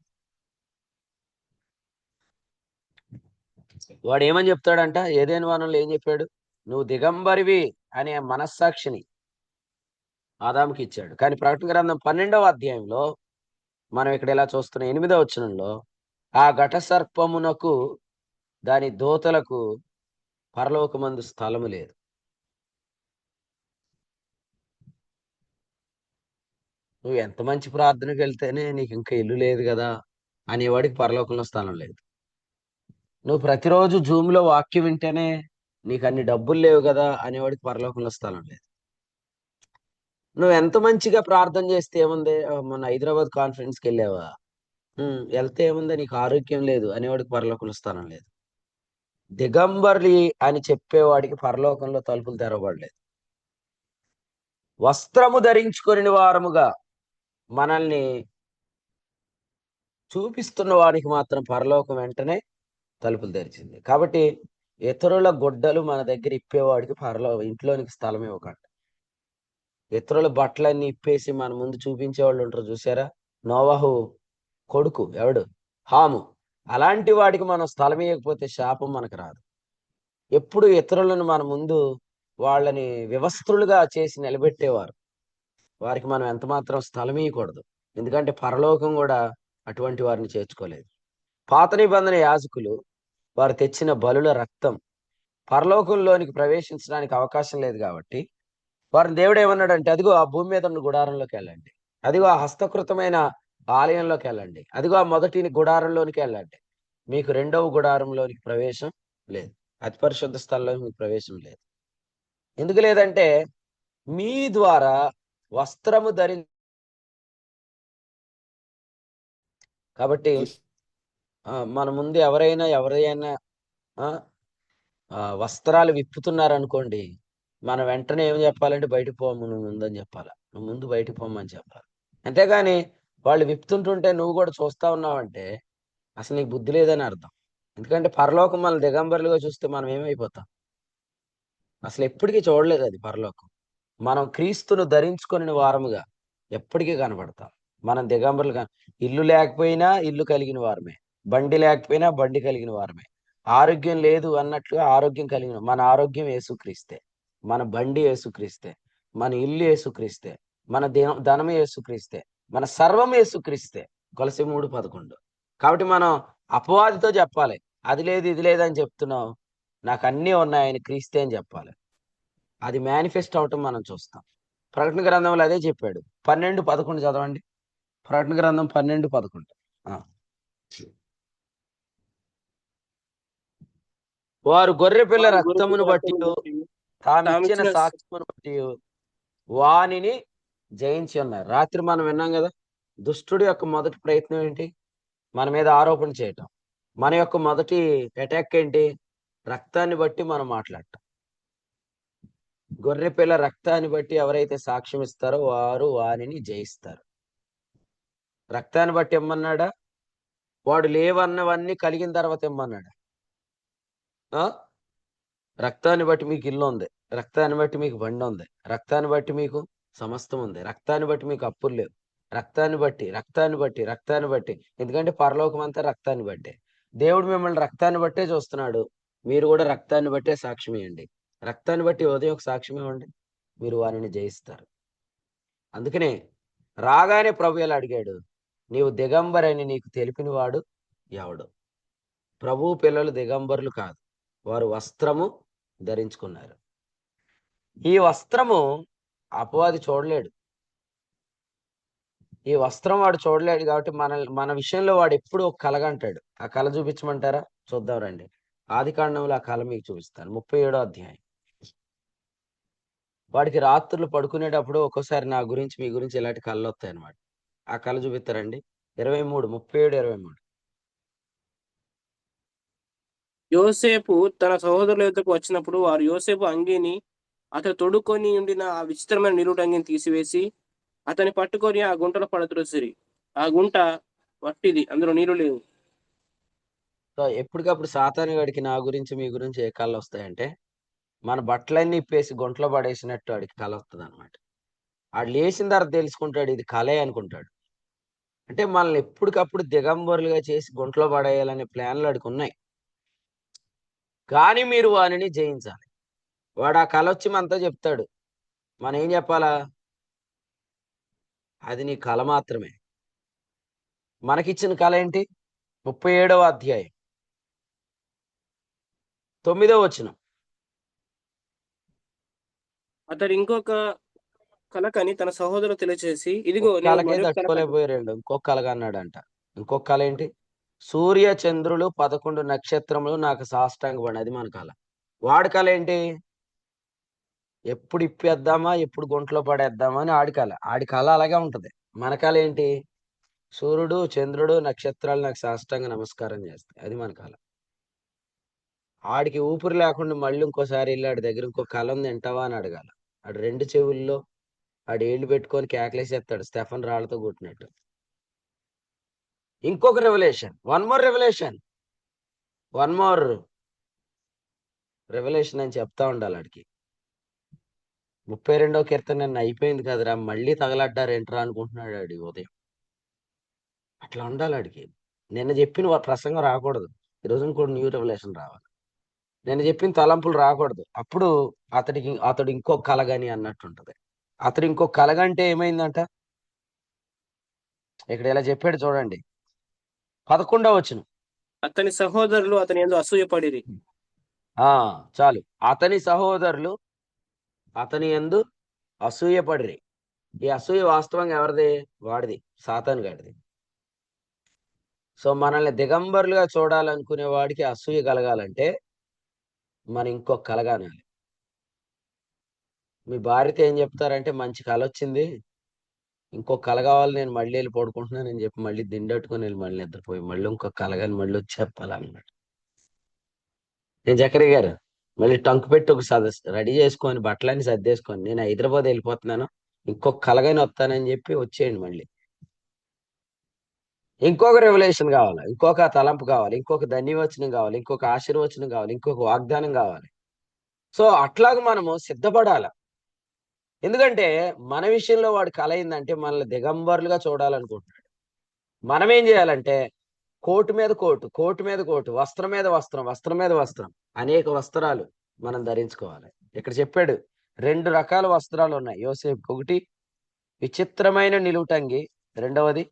వాడు ఏమని చెప్తాడంట? ఏదైనా వనంలో ఏం చెప్పాడు? నువ్వు దిగంబరివి అనే మనస్సాక్షిని ఆదాముకి ఇచ్చాడు. కానీ ప్రకటన గ్రంథం 12వ అధ్యాయంలో మనం ఇక్కడ ఇలా చూస్తున్నాం. 8వ వచనంలో ఆ ఘట సర్పమునకు దాని దూతలకు పరలోకమందు స్థలము లేదు. నువ్వు ఎంత మంచి ప్రార్థనకి వెళ్తేనే నీకు ఇంకా ఇల్లు లేదు కదా అనేవాడికి పరలోకంలో స్థానం లేదు. నువ్వు ప్రతిరోజు జూమ్లో వాక్యం వింటేనే నీకు అన్ని డబ్బులు లేవు కదా అనేవాడికి పరలోకంలో స్థలం లేదు. నువ్వు ఎంత మంచిగా ప్రార్థన చేస్తే ఏముంది? మొన్న హైదరాబాద్ కాన్ఫరెన్స్కి వెళ్ళావా? వెళ్తే ఏముంది? నీకు ఆరోగ్యం లేదు అనేవాడికి పరలోకంలో స్థానం లేదు. దిగంబరి అని చెప్పేవాడికి పరలోకంలో తలుపులు తెరవబడలేదు. వస్త్రము ధరించుకొని వారముగా మనల్ని చూపిస్తున్న వారికి మాత్రం పరలోకం వెంటనే తలుపులు తెరిచింది. కాబట్టి ఇతరుల గుడ్డలు మన దగ్గర ఇప్పేవాడికి ఇంట్లోనికి స్థలం ఇవ్వకండి. ఇతరుల బట్టలన్నీ ఇప్పేసి మన ముందు చూపించేవాళ్ళు ఉంటారు చూసారా? నోవహు కొడుకు ఎవడు? హాము. అలాంటి వాడికి మనం స్థలం ఇవ్వకపోతే శాపం మనకు రాదు. ఎప్పుడు ఇతరులను మన ముందు వాళ్ళని వివస్త్రులుగా చేసి నిలబెట్టేవారు. వారికి మనం ఎంత మాత్రం స్థలం ఇవ్వకూడదు. ఎందుకంటే పరలోకం కూడా అటువంటి వారిని చేర్చుకోలేదు. పాత నిబంధన యాజకులు వారు తెచ్చిన బలుల రక్తం పరలోకంలోనికి ప్రవేశించడానికి అవకాశం లేదు కాబట్టి వారిని దేవుడు ఏమన్నాడంటే, అదిగో ఆ భూమి మీద ఉన్న గుడారంలోకి వెళ్ళండి, అదిగో ఆ హస్తకృతమైన ఆలయంలోకి వెళ్ళండి, అదిగో ఆ మొదటి గుడారంలోనికి వెళ్ళండి, మీకు రెండవ గుడారంలోనికి ప్రవేశం లేదు, అతి పరిశుద్ధ స్థలంలోకి మీకు ప్రవేశం లేదు. ఎందుకు లేదంటే మీ ద్వారా వస్త్రము కాబట్టి మన ముందు ఎవరైనా వస్త్రాలు విప్పుతున్నారనుకోండి, మనం వెంటనే ఏం చెప్పాలంటే బయటకు పోము, నువ్వు ముందని చెప్పాలి. నువ్వు ముందు బయటకు పోమని చెప్పాలి. అంతేగాని వాళ్ళు విప్పుతుంటుంటే నువ్వు కూడా చూస్తా ఉన్నావంటే అసలు నీకు బుద్ధి లేదని అర్థం. ఎందుకంటే పరలోకం మన దిగంబరులుగా చూస్తే మనం ఏమైపోతాం? అసలు ఎప్పటికీ చూడలేదు అది పరలోకం. మనం క్రీస్తును ధరించుకొని వారముగా ఎప్పటికీ కనబడతాం. మనం దిగంబరులుగా, ఇల్లు లేకపోయినా ఇల్లు కలిగిన వారమే, బండి లేకపోయినా బండి కలిగిన వారమే, ఆరోగ్యం లేదు అన్నట్లుగా ఆరోగ్యం కలిగిన, మన ఆరోగ్యం యేసుక్రీస్తే, మన బండి యేసుక్రీస్తే, మన ఇల్లు యేసుక్రీస్తే, మన ధనం యేసుక్రీస్తే, మన సర్వం యేసుక్రీస్తే. కొలసి 3:11. కాబట్టి మనం అపవాదితో చెప్పాలి, అది లేదు ఇది లేదని చెప్తున్నావు, నాకు అన్నీ ఉన్నాయని క్రీస్తే అని చెప్పాలి. అది మేనిఫెస్ట్ అవటం మనం చూస్తాం. ప్రకటన గ్రంథంలో అదే చెప్పాడు. 12:11 చదవండి. ప్రకటన గ్రంథం 12:11. వారు గొర్రె పిల్ల రక్తమును బట్టి తామిచ్చిన సాక్ష్యమును బట్టి వానిని జయించి ఉన్నారు. రాత్రి మనం విన్నాం కదా, దుష్టుడి యొక్క మొదటి ప్రయత్నం ఏంటి? మన మీద ఆరోపణ చేయటం. మన యొక్క మొదటి అటాక్ ఏంటి? రక్తాన్ని బట్టి మనం మాట్లాడటం. గొర్రె పిల్ల రక్తాన్ని బట్టి ఎవరైతే సాక్ష్యం ఇస్తారో వారు వానిని జయిస్తారు. రక్తాన్ని బట్టి ఇమ్మన్నాడా? వాడు లేవన్నవన్నీ కలిగిన తర్వాత ఇమ్మన్నాడా? రక్తాన్ని బట్టి మీకు ఇల్లు ఉంది, రక్తాన్ని బట్టి మీకు బండి ఉంది, రక్తాన్ని బట్టి మీకు సమస్తం ఉంది, రక్తాన్ని బట్టి మీకు అప్పులు లేవు, రక్తాన్ని బట్టి. ఎందుకంటే పరలోకం అంతా రక్తాన్ని బట్టే. దేవుడు మిమ్మల్ని రక్తాన్ని బట్టే చూస్తున్నాడు. మీరు కూడా రక్తాన్ని బట్టే సాక్ష్యం ఇవ్వండి. రక్తాన్ని బట్టి ఉదయం ఒక సాక్ష్యం ఇవ్వండి, మీరు వారిని జయిస్తారు. అందుకనే రాగానే ప్రభు ఎలా అడిగాడు, నీవు దిగంబరని నీకు తెలిపిన వాడు ఎవడు? ప్రభు పిల్లలు దిగంబరులు కాదు, వారు వస్త్రము ధరించుకున్నారు. ఈ వస్త్రము అపవాది చూడలేడు. ఈ వస్త్రం వాడు చూడలేడు కాబట్టి మన విషయంలో వాడు ఎప్పుడు ఒక కలగంటాడు. ఆ కళ చూపించమంటారా? చూద్దాం రండి. ఆదికాండంలో ఆ కళ మీకు చూపిస్తాను. 37వ అధ్యాయం. వాడికి రాత్రులు పడుకునేటప్పుడు ఒక్కోసారి నా గురించి మీ గురించి ఇలాంటి కళ్ళు వస్తాయి అనమాట. ఆ కళ చూపిస్తారండి. 23, 37, 23. యోసేపు తన సహోదరుల యొద్దకు వచ్చినప్పుడు వారు యోసేపు అంగీని అతను తొడుక్కొని ఉండిన ఆ విచిత్రమైన నిలువుటంగిని తీసివేసి అతన్ని పట్టుకొని ఆ గుంటలో పడద్రోసిరి. ఆ గుంట వట్టిది, అందులో నీళ్లు లేవు. సో ఎప్పటికప్పుడు సాతాను గడికి నా గురించి మీ గురించి ఏ కళ్ళు వస్తాయంటే, మన బట్టలన్నీ ఇప్పేసి గుంటలో పడేసినట్టు వాడికి కళ వస్తుంది అనమాట. వాడు లేచిన తర్వాత తెలుసుకుంటాడు ఇది కళే అనుకుంటాడు. అంటే మనల్ని ఎప్పటికప్పుడు దిగంబరులుగా చేసి గుంటలో పడేయాలనే ప్లాన్లు వాడికి ఉన్నాయి. కానీ మీరు వానిని జయించాలి. వాడు ఆ కళ వచ్చి మనతో చెప్తాడు. మనం ఏం చెప్పాలా? అది నీ కళ మాత్రమే. మనకిచ్చిన కళ ఏంటి? 37వ అధ్యాయం 9వ వచనం. అతడు ఇంకొక కలకని తన సహోదరులు తెలియచేసి, ఇదిగో ఒక నేను కళకే మరొక కల తట్టుకోలేకపోయాడు. ఇంకొక కళగా అన్నాడంట. ఇంకొక కళ ఏంటి? సూర్య చంద్రులు 11 నక్షత్రములు నాకు సాష్టాంగపడి. అది మన కళ. వాడి కళ ఏంటి? ఎప్పుడు ఇప్పేద్దామా, ఎప్పుడు గుంటలో పడేద్దామా అని ఆడి కళ. ఆడి కళ అలాగే ఉంటది. మన కళ ఏంటి? సూర్యుడు, చంద్రుడు, నక్షత్రాలు నాకు సాష్టాంగ నమస్కారం చేస్తాయి. అది మన కళ. ఆడికి ఊపిరి లేకుండా మళ్ళీ ఇంకోసారి వెళ్ళి ఆడి దగ్గర ఇంకో కళ ఉంది వింటావా అని అడగాల. ఆడు 2 చెవుల్లో ఆడు ఏళ్ళు పెట్టుకొని కేకలేసేస్తాడు స్టెఫన్ రాళ్లతో కొట్టినట్టు. ఇంకొక రెవల్యూషన్, వన్ మోర్ రెవల్యూషన్ అని చెప్తా ఉండాలి ఆడికి. 32వ కీర్తన నిన్న అయిపోయింది కదరా, మళ్ళీ తగలడ్డారేంట్రా అనుకుంటున్నాడు ఆడి ఉదయం. అట్లా ఉండాలి ఆడికి. నిన్న చెప్పిన ప్రసంగం రాకూడదు. ఈరోజు ఇంకో న్యూ రెవల్యూషన్ రావాలి. నేను చెప్పిన తలంపులు రాకూడదు. అప్పుడు అతడు ఇంకో కలగని అన్నట్టుంటది. అతడు ఇంకో కలగంటే ఏమైందంట? ఇక్కడ ఇలా చెప్పాడు చూడండి, 11వ వచనం. అతని సహోదరులు అతని యందు అసూయపడిరి. చాలు. అతని సహోదరులు అతని యందు అసూయపడిరి. ఈ అసూయ వాస్తవంగా ఎవరిది? వాడిది, సాతాను గాడిది. సో మనల్ని దిగంబరులుగా చూడాలనుకునే వాడికి అసూయ కలగాలంటే మనం ఇంకొక కలగానాలి. మీ భార్యతో ఏం చెప్తారంటే, మంచి కల వచ్చింది, ఇంకొక కల కావాలి, నేను మళ్ళీ వెళ్ళి పడుకుంటున్నాను అని చెప్పి మళ్ళీ దిండట్టుకొని వెళ్ళి మళ్ళీ నిద్రపోయి మళ్ళీ ఇంకొక కలగాని మళ్ళీ వచ్చి చెప్పాలన్నమాట. నేను జకరి గారు మళ్ళీ టంకు పెట్టి ఒక రెడీ చేసుకొని బట్టలన్నీ సర్దేసుకొని నేను హైదరాబాద్ వెళ్ళిపోతున్నాను, ఇంకొక కలగాని వస్తానని చెప్పి వచ్చేయండి. మళ్ళీ ఇంకొక రెవల్యూషన్ కావాలి, ఇంకొక తలంపు కావాలి, ఇంకొక ధన్యవచనం కావాలి, ఇంకొక ఆశీర్వచనం కావాలి, ఇంకొక వాగ్దానం కావాలి. సో అట్లాగ మనము సిద్ధపడాలి. ఎందుకంటే మన విషయంలో వాడు కల అయిందంటే మనల్ని దిగంబరులుగా చూడాలనుకుంటున్నాడు. మనం ఏం చేయాలంటే కోటు మీద కోటు, కోటు మీద కోటు, వస్త్రం మీద వస్త్రం, వస్త్రం మీద వస్త్రం, అనేక వస్త్రాలు మనం ధరించుకోవాలి. ఇక్కడ చెప్పాడు 2 రకాల వస్త్రాలు ఉన్నాయి యోసేపుకి. ఒకటి విచిత్రమైన నిలువుటంగి, రెండవది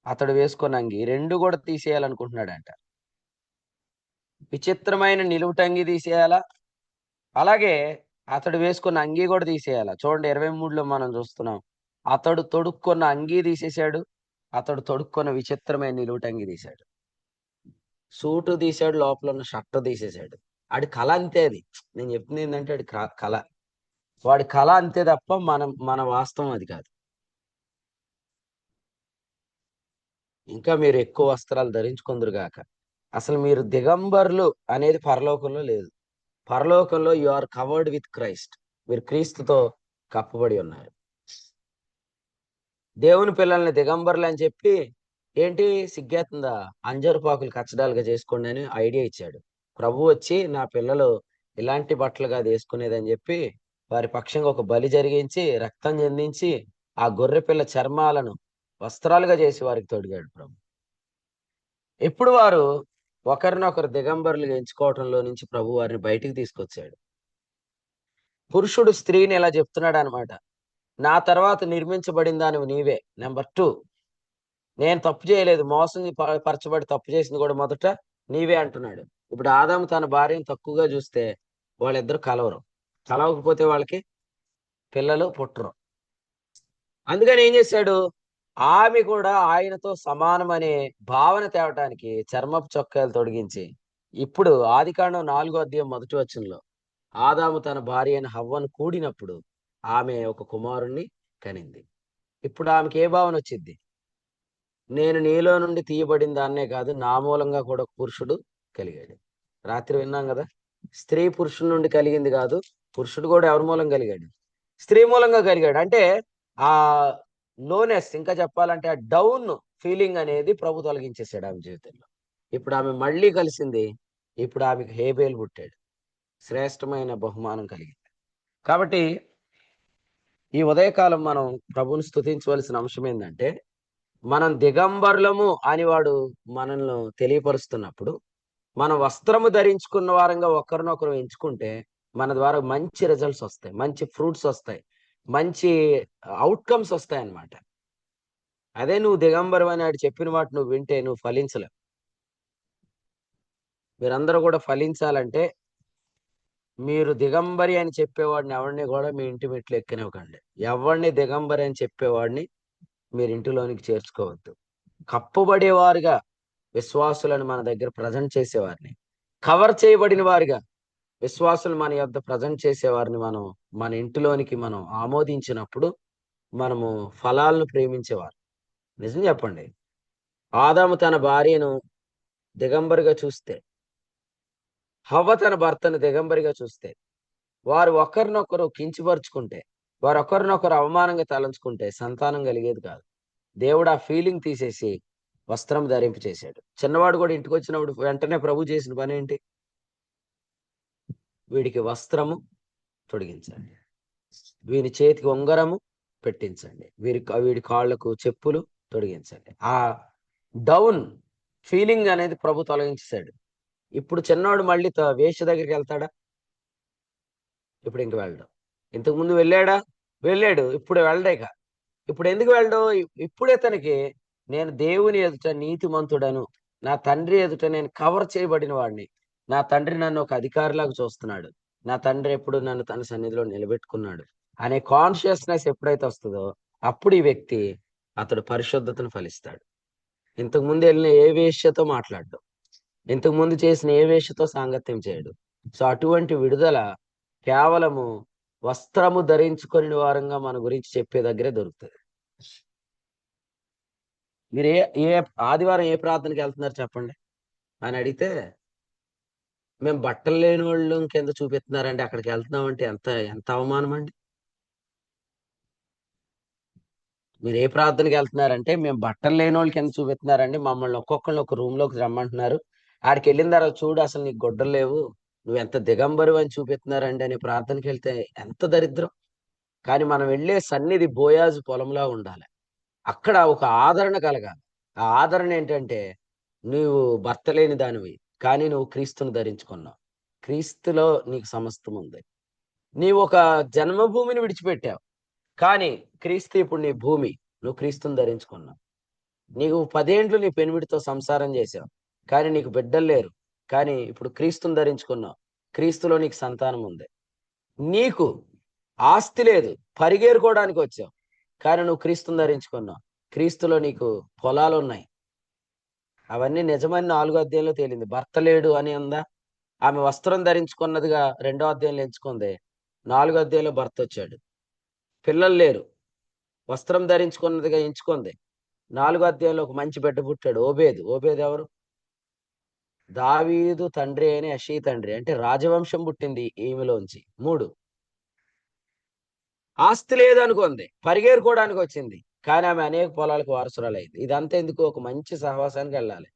అతడు వేసుకున్న అంగి. 2 కూడా తీసేయాలనుకుంటున్నాడంట. విచిత్రమైన నిలువుటంగి తీసేయాలా, అలాగే అతడు వేసుకున్న అంగీ కూడా తీసేయాలా. చూడండి 23లో మనం చూస్తున్నాం, అతడు తొడుక్కున్న అంగీ తీసేశాడు, అతడు తొడుక్కున్న విచిత్రమైన నిలువుటంగి తీశాడు. సూటు తీశాడు, లోపల ఉన్న షర్ట్ తీసేశాడు. ఆడి కళ అంతే. అది నేను చెప్తుంది ఏంటంటే ఆడి కళ, వాడి కళ అంతే తప్ప మన వాస్తవం అది కాదు. ఇంకా మీరు ఎక్కువ వస్త్రాలు ధరించుకుందరుగాక. అసలు మీరు దిగంబరులు అనేది పరలోకంలో లేదు. పరలోకంలో you are covered with Christ. మీరు క్రీస్తుతో కప్పబడి ఉన్నారు. దేవుని పిల్లల్ని దిగంబరులు అని చెప్పి ఏంటి సిగ్గేస్తుందా? అంజరుపాకులు కచ్చడాలుగా చేసుకోండి అని ఐడియా ఇచ్చాడు. ప్రభు వచ్చి నా పిల్లలు ఇలాంటి బట్టలు కాదు వేసుకునేదని చెప్పి వారి పక్షంగా ఒక బలి జరిగించి రక్తం చెందించి ఆ గొర్రె పిల్ల చర్మాలను వస్త్రాలుగా చేసి వారికి తొడిగాడు ప్రభు. ఇప్పుడు వారు ఒకరినొకరు దిగంబరులుగా ఎంచుకోవటంలో నుంచి ప్రభు వారిని బయటికి తీసుకొచ్చాడు. పురుషుడు స్త్రీని ఇలా చెప్తున్నాడు అనమాట, నా తర్వాత నిర్మించబడిన దానివి నీవే. నెంబర్ 2, నేను తప్పు చేయలేదు, మోసం పరచబడి తప్పు చేసింది కూడా మొదట నీవే అంటున్నాడు. ఇప్పుడు ఆదాము తన భార్యను తక్కువగా చూస్తే వాళ్ళిద్దరు కలవరు. కలవకపోతే వాళ్ళకి పిల్లలు పుట్టరు. అందుకని ఏం చేశాడు? ఆమె కూడా ఆయనతో సమానమనే భావన తేవటానికి చర్మపు చొక్కాలు తొడిగించి ఇప్పుడు ఆదికాండం 4వ అధ్యాయం 1వ వచనంలో ఆదాము తన భార్య అయిన హవ్వను కూడినప్పుడు ఆమె ఒక కుమారుణ్ణి కనింది. ఇప్పుడు ఆమెకి ఏ భావన వచ్చింది? నేను నీలో నుండి తీయబడిన దాన్నే కాదు, నా మూలంగా కూడా ఒక పురుషుడు కలిగాడు. రాత్రి విన్నాం కదా, స్త్రీ పురుషుడి నుండి కలిగింది కాదు, పురుషుడు కూడా ఎవరి మూలం కలిగాడు? స్త్రీ మూలంగా కలిగాడు. అంటే ఆ లోనెస్, ఇంకా చెప్పాలంటే ఆ డౌన్ ఫీలింగ్ అనేది ప్రభు తొలగించేశాడు ఆమె జీవితంలో. ఇప్పుడు ఆమె మళ్ళీ కలిసింది. ఇప్పుడు ఆమెకు హేబేలు పుట్టాడు. శ్రేష్టమైన బహుమానం కలిగింది. కాబట్టి ఈ ఉదయకాలం మనం ప్రభువుని స్తుతించవలసిన అంశం ఏంటంటే, మనం దిగంబరులము అని వాడు మనల్ని తెలియపరుస్తున్నప్పుడు, మన వస్త్రము ధరించుకున్న వారంగా ఒకరినొకరు ఎంచుకుంటే మన ద్వారా మంచి రిజల్ట్స్ వస్తాయి, మంచి ఫ్రూట్స్ వస్తాయి, మంచి అవుట్కమ్స్ వస్తాయి అన్నమాట. అదే నువ్వు దిగంబరం అని ఆడు చెప్పిన వాటి నువ్వు వింటే నువ్వు ఫలించలేవు. మీరందరూ కూడా ఫలించాలంటే మీరు దిగంబరి అని చెప్పేవాడిని ఎవరిని కూడా మీ ఇంటి మెట్లు ఎక్కనివ్వకండి. ఎవరిని దిగంబరి అని చెప్పేవాడిని మీరు ఇంటిలోనికి చేర్చుకోవద్దు. కప్పబడేవారుగా విశ్వాసులను మన దగ్గర ప్రజెంట్ చేసేవారిని, కవర్ చేయబడిన వారిగా విశ్వాసులు మన యొద్ద ప్రజెంట్ చేసేవారిని మనం మన ఇంటిలోనికి మనం ఆమోదించినప్పుడు మనము ఫలాలను ప్రేమించేవారు. నిజం చెప్పండి, ఆదాము తన భార్యను దిగంబరిగా చూస్తే, హవ్వ తన భర్తను దిగంబరిగా చూస్తే, వారు ఒకరినొకరు కించపరుచుకుంటే, వారు ఒకరినొకరు అవమానంగా తలంచుకుంటే సంతానం కలిగేది కాదు. దేవుడు ఆ ఫీలింగ్ తీసేసి వస్త్రం ధరింపు చేశాడు. చిన్నవాడు కూడా ఇంటికి వచ్చినప్పుడు వెంటనే ప్రభు చేసిన పని ఏంటి? వీడికి వస్త్రము తొడిగించండి, వీని చేతికి ఉంగరము పెట్టించండి, వీడి కాళ్ళకు చెప్పులు తొడిగించండి. ఆ డౌన్ ఫీలింగ్ అనేది ప్రభు తొలగించేశాడు. ఇప్పుడు చిన్నవాడు మళ్ళీ వేష దగ్గరికి వెళ్తాడా? ఇప్పుడు ఇంక వెళ్ళడు. ఇంతకు ముందు వెళ్ళాడా? వెళ్ళాడు. ఇప్పుడు వెళ్ళలేక. ఇప్పుడు ఎందుకు వెళ్ళడు? ఇప్పుడు ఇతనికి నేను దేవుని ఎదుట నీతిమంతుడను, నా తండ్రి ఎదుట నేను కవర్ చేయబడిన వాడిని, నా తండ్రి నన్ను ఒక అధికారిలాగా చూస్తున్నాడు, నా తండ్రి ఎప్పుడు నన్ను తన సన్నిధిలో నిలబెట్టుకున్నాడు అనే కాన్షియస్నెస్ ఎప్పుడైతే వస్తుందో అప్పుడు ఈ వ్యక్తి అతడు పరిశుద్ధతను ఫలిస్తాడు. ఇంతకు ముందు వెళ్ళిన ఏ వేష్యతో మాట్లాడు, ఇంతకు ముందు చేసిన ఏ వేష్యతో సాంగత్యం చేయడు. సో అటువంటి విడుదల కేవలము వస్త్రము ధరించుకొని వారంగా మన గురించి చెప్పే దగ్గరే దొరుకుతుంది. మీరు ఏ ఆదివారం ఏ ప్రార్థనకి వెళ్తున్నారు చెప్పండి అని అడిగితే, మేము బట్టలు లేని వాళ్ళు కింద చూపిస్తున్నారంటే అక్కడికి వెళ్తున్నామంటే ఎంత ఎంత అవమానం అండి. మీరు ఏ ప్రార్థనకి వెళ్తున్నారంటే మేము బట్టలు లేని వాళ్ళు కింద చూపిస్తున్నారండి, మమ్మల్ని ఒక్కొక్కరిని ఒక రూమ్ లోకి రమ్మంటున్నారు, ఆడికి వెళ్ళిన తర్వాత చూడు అసలు నీకు గొడ్డలు లేవు, నువ్వు ఎంత దిగంబరు అని చూపిస్తున్నారండి అని ప్రార్థనకి వెళ్తే ఎంత దరిద్రం. కానీ మనం వెళ్ళే సన్నిధి బోయాజు పొలంలా ఉండాలి. అక్కడ ఒక ఆదరణ కలగాలి. ఆ ఆదరణ ఏంటంటే, నువ్వు భర్త లేని దానివి కానీ నువ్వు క్రీస్తును ధరించుకున్నావు, క్రీస్తులో నీకు సమస్తం ఉంది. నీవు ఒక జన్మభూమిని విడిచిపెట్టావు కానీ క్రీస్తు ఇప్పుడు నీ భూమి, నువ్వు క్రీస్తుని ధరించుకున్నావు. నీకు 10 ఏండ్లు నీ పెనిమిడితో సంసారం చేశావు కానీ నీకు బిడ్డలు లేరు, కానీ ఇప్పుడు క్రీస్తుని ధరించుకున్నావు, క్రీస్తులో నీకు సంతానం ఉంది. నీకు ఆస్తి లేదు, పరిగేరుకోవడానికి వచ్చావు కానీ నువ్వు క్రీస్తుని ధరించుకున్నావు, క్రీస్తులో నీకు పొలాలు ఉన్నాయి. అవన్నీ నిజమైన 4వ అధ్యాయంలో తేలింది. భర్త లేడు అని ఉందా? ఆమె వస్త్రం ధరించుకున్నదిగా 2వ అధ్యాయంలో ఎంచుకుంది. 4వ అధ్యాయంలో భర్త వచ్చాడు. పిల్లలు లేరు, వస్త్రం ధరించుకున్నదిగా ఎంచుకుంది. 4వ అధ్యాయంలో ఒక మంచి బిడ్డ పుట్టాడు, ఓబేదు. ఓబేదు ఎవరు? దావీదు తండ్రి అయిన యెషయి తండ్రి, అంటే రాజవంశం పుట్టింది ఈమెలోంచి. 3 ఆస్తి లేదనుకుంది, పరిగేరుకోవడానికి వచ్చింది కానీ ఆమె అనేక పొలాలకు వారసురాలైంది. ఇదంతా ఎందుకు? ఒక మంచి సహవాసానికి వెళ్ళాలి.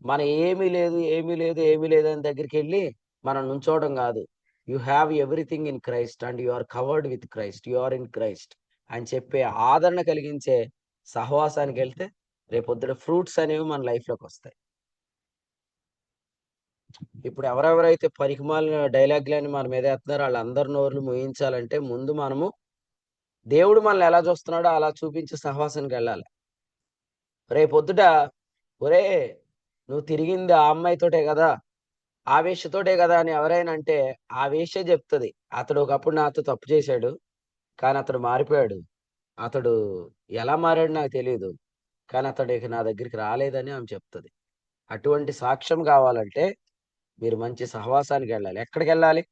మన ఏమీ లేదు ఏమీ లేదు ఏమీ లేదు అని దగ్గరికి వెళ్ళి మనం నుంచోవడం కాదు. You have everything in Christ and you are covered with Christ, you are in Christ అని చెప్పే ఆదరణ కలిగించే సహవాసానికి వెళ్తే రేపొద్దున ఫ్రూట్స్ అనేవి మన లైఫ్ లోకి వస్తాయి. ఇప్పుడు ఎవరెవరైతే పరికమాల డైలాగ్లని మన మీద వేస్తున్నారో వాళ్ళందరి నోర్లు ముయించాలంటే ముందు మనము దేవుడు మనల్ని ఎలా చూస్తున్నాడో అలా చూపించే సహవాసానికి వెళ్ళాలి. రేపొద్దుట ఒరే నువ్వు తిరిగింది ఆ అమ్మాయితోటే కదా, ఆ వేషతోటే కదా అని ఎవరైనా అంటే ఆ వేషే చెప్తుంది, అతడు ఒకప్పుడు నాతో తప్పు చేశాడు కానీ అతడు మారిపోయాడు, అతడు ఎలా మారాడు నాకు తెలియదు కానీ అతడు ఇక నా దగ్గరికి రాలేదని ఆమె చెప్తుంది. అటువంటి సాక్ష్యం కావాలంటే మీరు మంచి సహవాసానికి వెళ్ళాలి. ఎక్కడికి వెళ్ళాలి?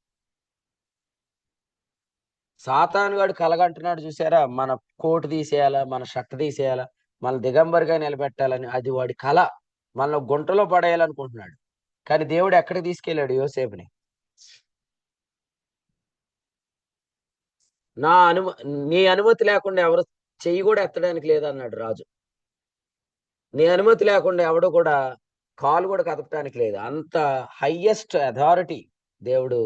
సాతాను గాడు కలగంటున్నాడు చూసారా, మన కోటు తీసేయాలా, మన షర్ట్ తీసేయాలా, మన దిగంబరిగా నిలబెట్టాలని. అది వాడి కళ. మనల్ని గుంటలో పడేయాలనుకుంటున్నాడు. కానీ దేవుడు ఎక్కడికి తీసుకెళ్ళాడు యోసేపుని? నా అనుమ నీ అనుమతి లేకుండా ఎవరు చెయ్యి కూడా ఎత్తడానికి లేదన్నాడు రాజు. నీ అనుమతి లేకుండా ఎవడు కూడా కాలు కూడా కదపడానికి లేదు. అంత హైయెస్ట్ అథారిటీ దేవుడు,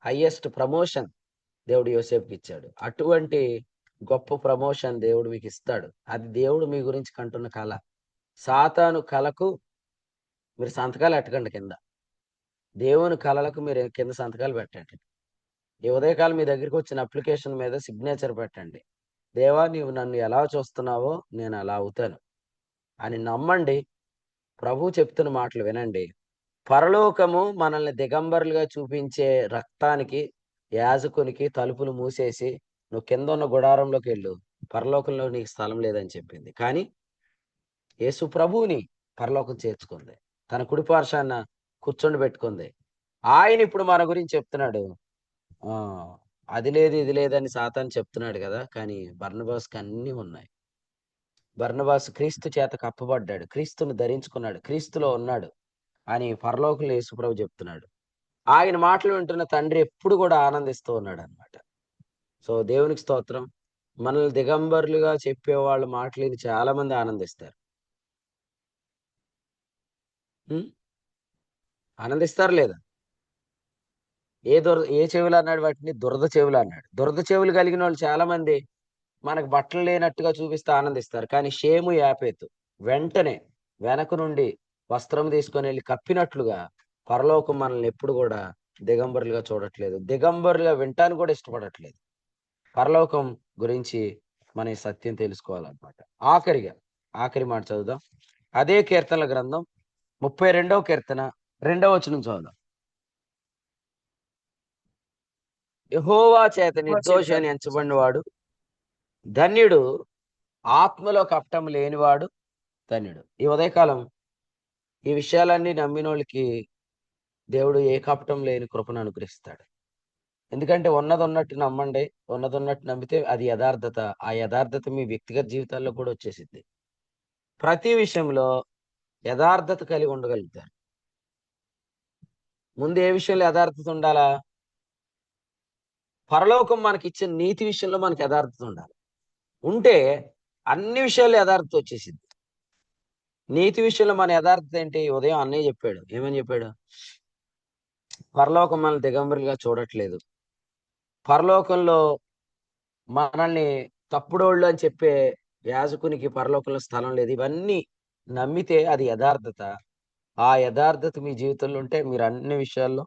హైయెస్ట్ ప్రమోషన్ దేవుడు యోసేపుకి ఇచ్చాడు. అటువంటి గొప్ప ప్రమోషన్ దేవుడు మీకు ఇస్తాడు. అది దేవుడు మీ గురించి కంటున్న కళ. సాతాను కళకు మీరు సంతకాలు ఎట్టకండి కింద. దేవుని కళలకు మీరు కింద సంతకాలు పెట్టండి. ఈ ఉదయకాలం మీ దగ్గరికి వచ్చిన అప్లికేషన్ మీద సిగ్నేచర్ పెట్టండి. దేవా, నీవు నన్ను ఎలా చూస్తున్నావో నేను అలా అవుతాను అని నమ్మండి. ప్రభు చెప్తున్న మాటలు వినండి. పరలోకము మనల్ని దిగంబరులుగా చూపించే రక్తానికి, యాజకునికి తలుపులు మూసేసి నువ్వు కింద ఉన్న గుడారంలోకి వెళ్ళు, పరలోకంలో నీకు స్థలం లేదని చెప్పింది. కానీ యేసు ప్రభువుని పరలోకం చేర్చుకుంది, తన కుడిపార్శాన కూర్చొని పెట్టుకుంది. ఆయన ఇప్పుడు మన గురించి చెప్తున్నాడు. ఆ అది లేదు ఇది లేదని సాతాను చెప్తున్నాడు కదా, కానీ బర్నబాస్కి అన్నీ ఉన్నాయి. బర్నబాస్ క్రీస్తు చేత కప్పబడ్డాడు, క్రీస్తును ధరించుకున్నాడు, క్రీస్తులో ఉన్నాడు అని పరలోకంలో యేసుప్రభు చెప్తున్నాడు. ఆయన మాటలు వింటున్న తండ్రి ఎప్పుడు కూడా ఆనందిస్తూ ఉన్నాడు అనమాట. సో దేవునికి స్తోత్రం. మనల్ని దిగంబరులుగా చెప్పే వాళ్ళ మాటలు చాలా మంది ఆనందిస్తారు. ఆనందిస్తారు లేదా? ఏ చెవులు అన్నాడు వాటిని? దురద చెవులు అన్నాడు. దురద చెవులు కలిగిన వాళ్ళు చాలా మంది మనకు బట్టలు లేనట్టుగా చూపిస్తే ఆనందిస్తారు. కానీ షేము యాపేతు వెంటనే వెనక నుండి వస్త్రం తీసుకొని వెళ్ళి కప్పినట్లుగా పరలోకం మనల్ని ఎప్పుడు కూడా దిగంబరులుగా చూడట్లేదు, దిగంబరులుగా వింటానికి కూడా ఇష్టపడట్లేదు. పరలోకం గురించి మన ఈ సత్యం తెలుసుకోవాలన్నమాట. ఆఖరి మాట చదువుదాం. అదే కీర్తనల గ్రంథం 32వ కీర్తన 2వ వచనం చదువుదాం. యెహోవా చేత నిర్దోషి అని ఎంచబడినవాడు ధన్యుడు, ఆత్మలో కపటం లేనివాడు ధన్యుడు. ఈ ఉదయకాలం ఈ విషయాలన్నీ నమ్మిన వాళ్ళకి దేవుడు ఏ కపటం లేని కృపను అనుగ్రహిస్తాడు. ఎందుకంటే ఉన్నది ఉన్నట్టు నమ్మండి, ఉన్నది ఉన్నట్టు నమ్మితే అది యథార్థత. ఆ యథార్థత మీ వ్యక్తిగత జీవితాల్లో కూడా వచ్చేసిద్ది. ప్రతి విషయంలో యథార్థత కలిగి ఉండగలుగుతారు. ముందు ఏ విషయంలో యథార్థత ఉండాలా? పరలోకం మనకి ఇచ్చిన నీతి విషయంలో మనకి యథార్థత ఉండాలి. ఉంటే అన్ని విషయాల్లో యథార్థత వచ్చేసింది. నీతి విషయంలో మన యథార్థత ఏంటి? ఉదయం అన్నయ్య చెప్పాడు. ఏమని చెప్పాడు? పరలోకం మనల్ని దిగంబరులుగా చూడట్లేదు, పరలోకంలో మనల్ని తప్పుడోళ్ళు అని చెప్పే యాజకునికి పరలోకంలో స్థలం లేదు. ఇవన్నీ నమ్మితే అది యథార్థత. ఆ యథార్థత మీ జీవితంలో ఉంటే మీరు అన్ని విషయాల్లో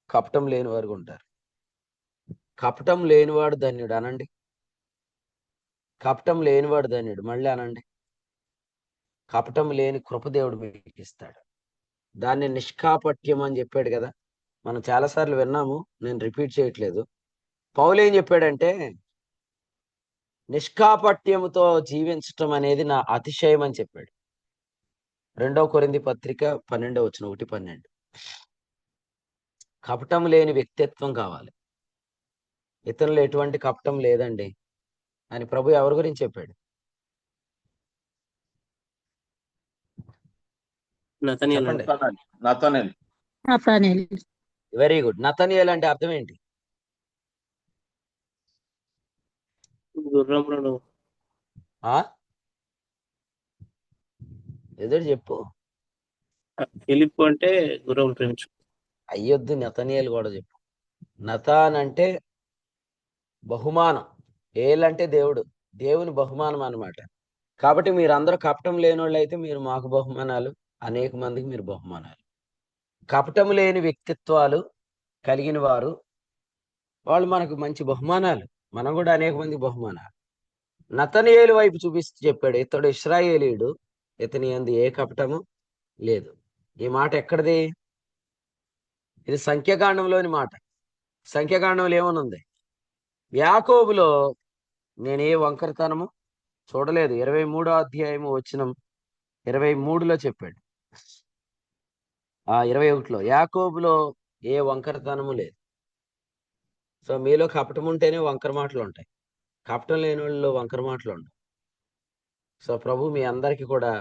కపటం లేని వారు ఉంటారు. కపటం లేనివాడు ధన్యుడు అనండి. కపటం లేనివాడు ధన్యుడు. మళ్ళీ అనండి. కపటం లేని కృపదేవుడు మీకు ఇస్తాడు. దాన్ని నిష్కాపట్యం అని చెప్పాడు కదా, మనం చాలాసార్లు విన్నాము, నేను రిపీట్ చేయట్లేదు. పౌలు ఏం చెప్పాడంటే, నిష్కాపట్యముతో జీవించటం అనేది నా అతిశయం అని చెప్పాడు. 2వ కొరింథీ పత్రిక 12వ వచనం 1-12. కపటం లేని వ్యక్తిత్వం కావాలి. ఇతరులు ఎటువంటి కపటం లేదండి అని ప్రభు ఎవరి గురించి చెప్పాడు? చెప్పండి. నతనేలు. Very good. నతనీయేలు అంటే అర్థం ఏంటి? గుర్రములను ఏదో చెప్పు. ఫిలిప్పు అంటే గుర్రం ప్రేమించు. అయ్యొద్దు, నతనీయేలు కూడా చెప్పు. నతాన్ అంటే బహుమానం, ఏలంటే దేవుడు, దేవుని బహుమానం అన్నమాట. కాబట్టి మీరందరూ కపటం లేని వాళ్ళు అయితే మీరు మాకు బహుమానాలు, అనేక మందికి మీరు బహుమానాలు. కపటం లేని వ్యక్తిత్వాలు కలిగిన వారు, వాళ్ళు మనకు మంచి బహుమానాలు, మనం కూడా అనేక మంది బహుమానాలు. నతనీయేలు వైపు చూపిస్తూ చెప్పాడు, ఇతడు ఇశ్రాయేలీయుడు, ఇతని యందు ఏ కపటము లేదు. ఈ మాట ఎక్కడిది? ఇది సంఖ్యాకాండంలోని మాట. సంఖ్యాకాండంలో ఏమనుంది? యాకోబులో నేను ఏ వంకరతనము చూడలేదు. 23వ అధ్యాయము వచనం 23లో చెప్పాడు. 21లో యాకోబులో ఏ వంకరతనము లేదు. సో మీలో కపటం ఉంటేనే వంకర మాటలు ఉంటాయి. కపటం లేని వాళ్ళలో వంకర మాటలు ఉండవు. సో ప్రభు మీ అందరికీ కూడా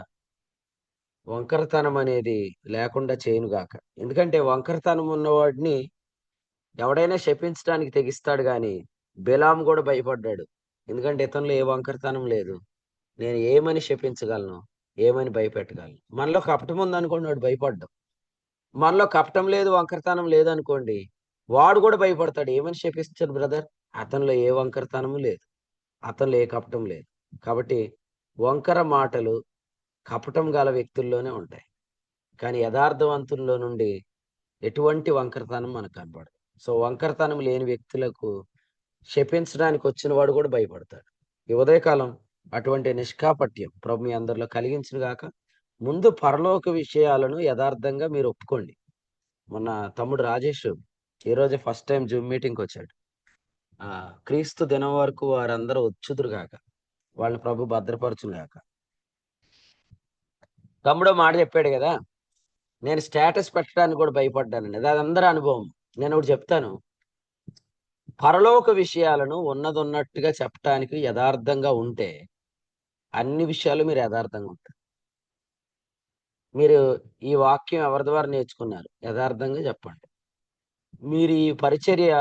వంకరతనం అనేది లేకుండా చేయనుగాక. ఎందుకంటే వంకరతనం ఉన్నవాడిని ఎవడైనా శపించడానికి తెగిస్తాడు గాని బిలాము కూడా భయపడ్డాడు. ఎందుకంటే ఇతనిలో ఏ వంకరతనం లేదు. నేను ఏమని శపించగలను, ఏమని భయపెట్టగలను. మనలో కపటం ఉందనుకోండి వాడు భయపడ్డాం. మనలో కపటం లేదు, వంకరతనం లేదనుకోండి వాడు కూడా భయపడతాడు. ఏమని శపిస్తాడు బ్రదర్? అతనిలో ఏ వంకరతనము లేదు, అతనిలో ఏ కపటం లేదు. కాబట్టి వంకర మాటలు కపటం గల వ్యక్తుల్లోనే ఉంటాయి, కానీ యథార్థవంతుల్లో నుండి ఎటువంటి వంకరతనం మనకు కనపడదు. సో వంకరతనం లేని వ్యక్తులకు శపించడానికి వచ్చిన వాడు కూడా భయపడతాడు. ఈ ఉదయకాలం అటువంటి నిష్కాపట్యం ప్రభు మీ అందరిలో కలిగించిన గాక. ముందు పరలోక విషయాలను యథార్థంగా మీరు ఒప్పుకోండి. మొన్న తమ్ముడు రాజేష్ ఈ రోజు ఫస్ట్ టైం జూమ్ మీటింగ్కి వచ్చాడు. క్రీస్తు దినం వరకు వారందరూ వచ్చుదురు గాక, వాళ్ళని ప్రభు భద్రపరచును గాక. తమ్ముడు మాట చెప్పాడు కదా, నేను స్టేటస్ పెట్టడానికి కూడా భయపడ్డానండి. అది అందరి అనుభవం. నేను ఒకటి చెప్తాను, పరలోక విషయాలను ఉన్నదన్నట్టుగా చెప్పడానికి యథార్థంగా ఉంటే అన్ని విషయాలు మీరు యథార్థంగా ఉంటారు. మీరు ఈ వాక్యం ఎవరి ద్వారా నేర్చుకున్నారు? యథార్థంగా చెప్పండి. మీరు ఈ పరిచర్య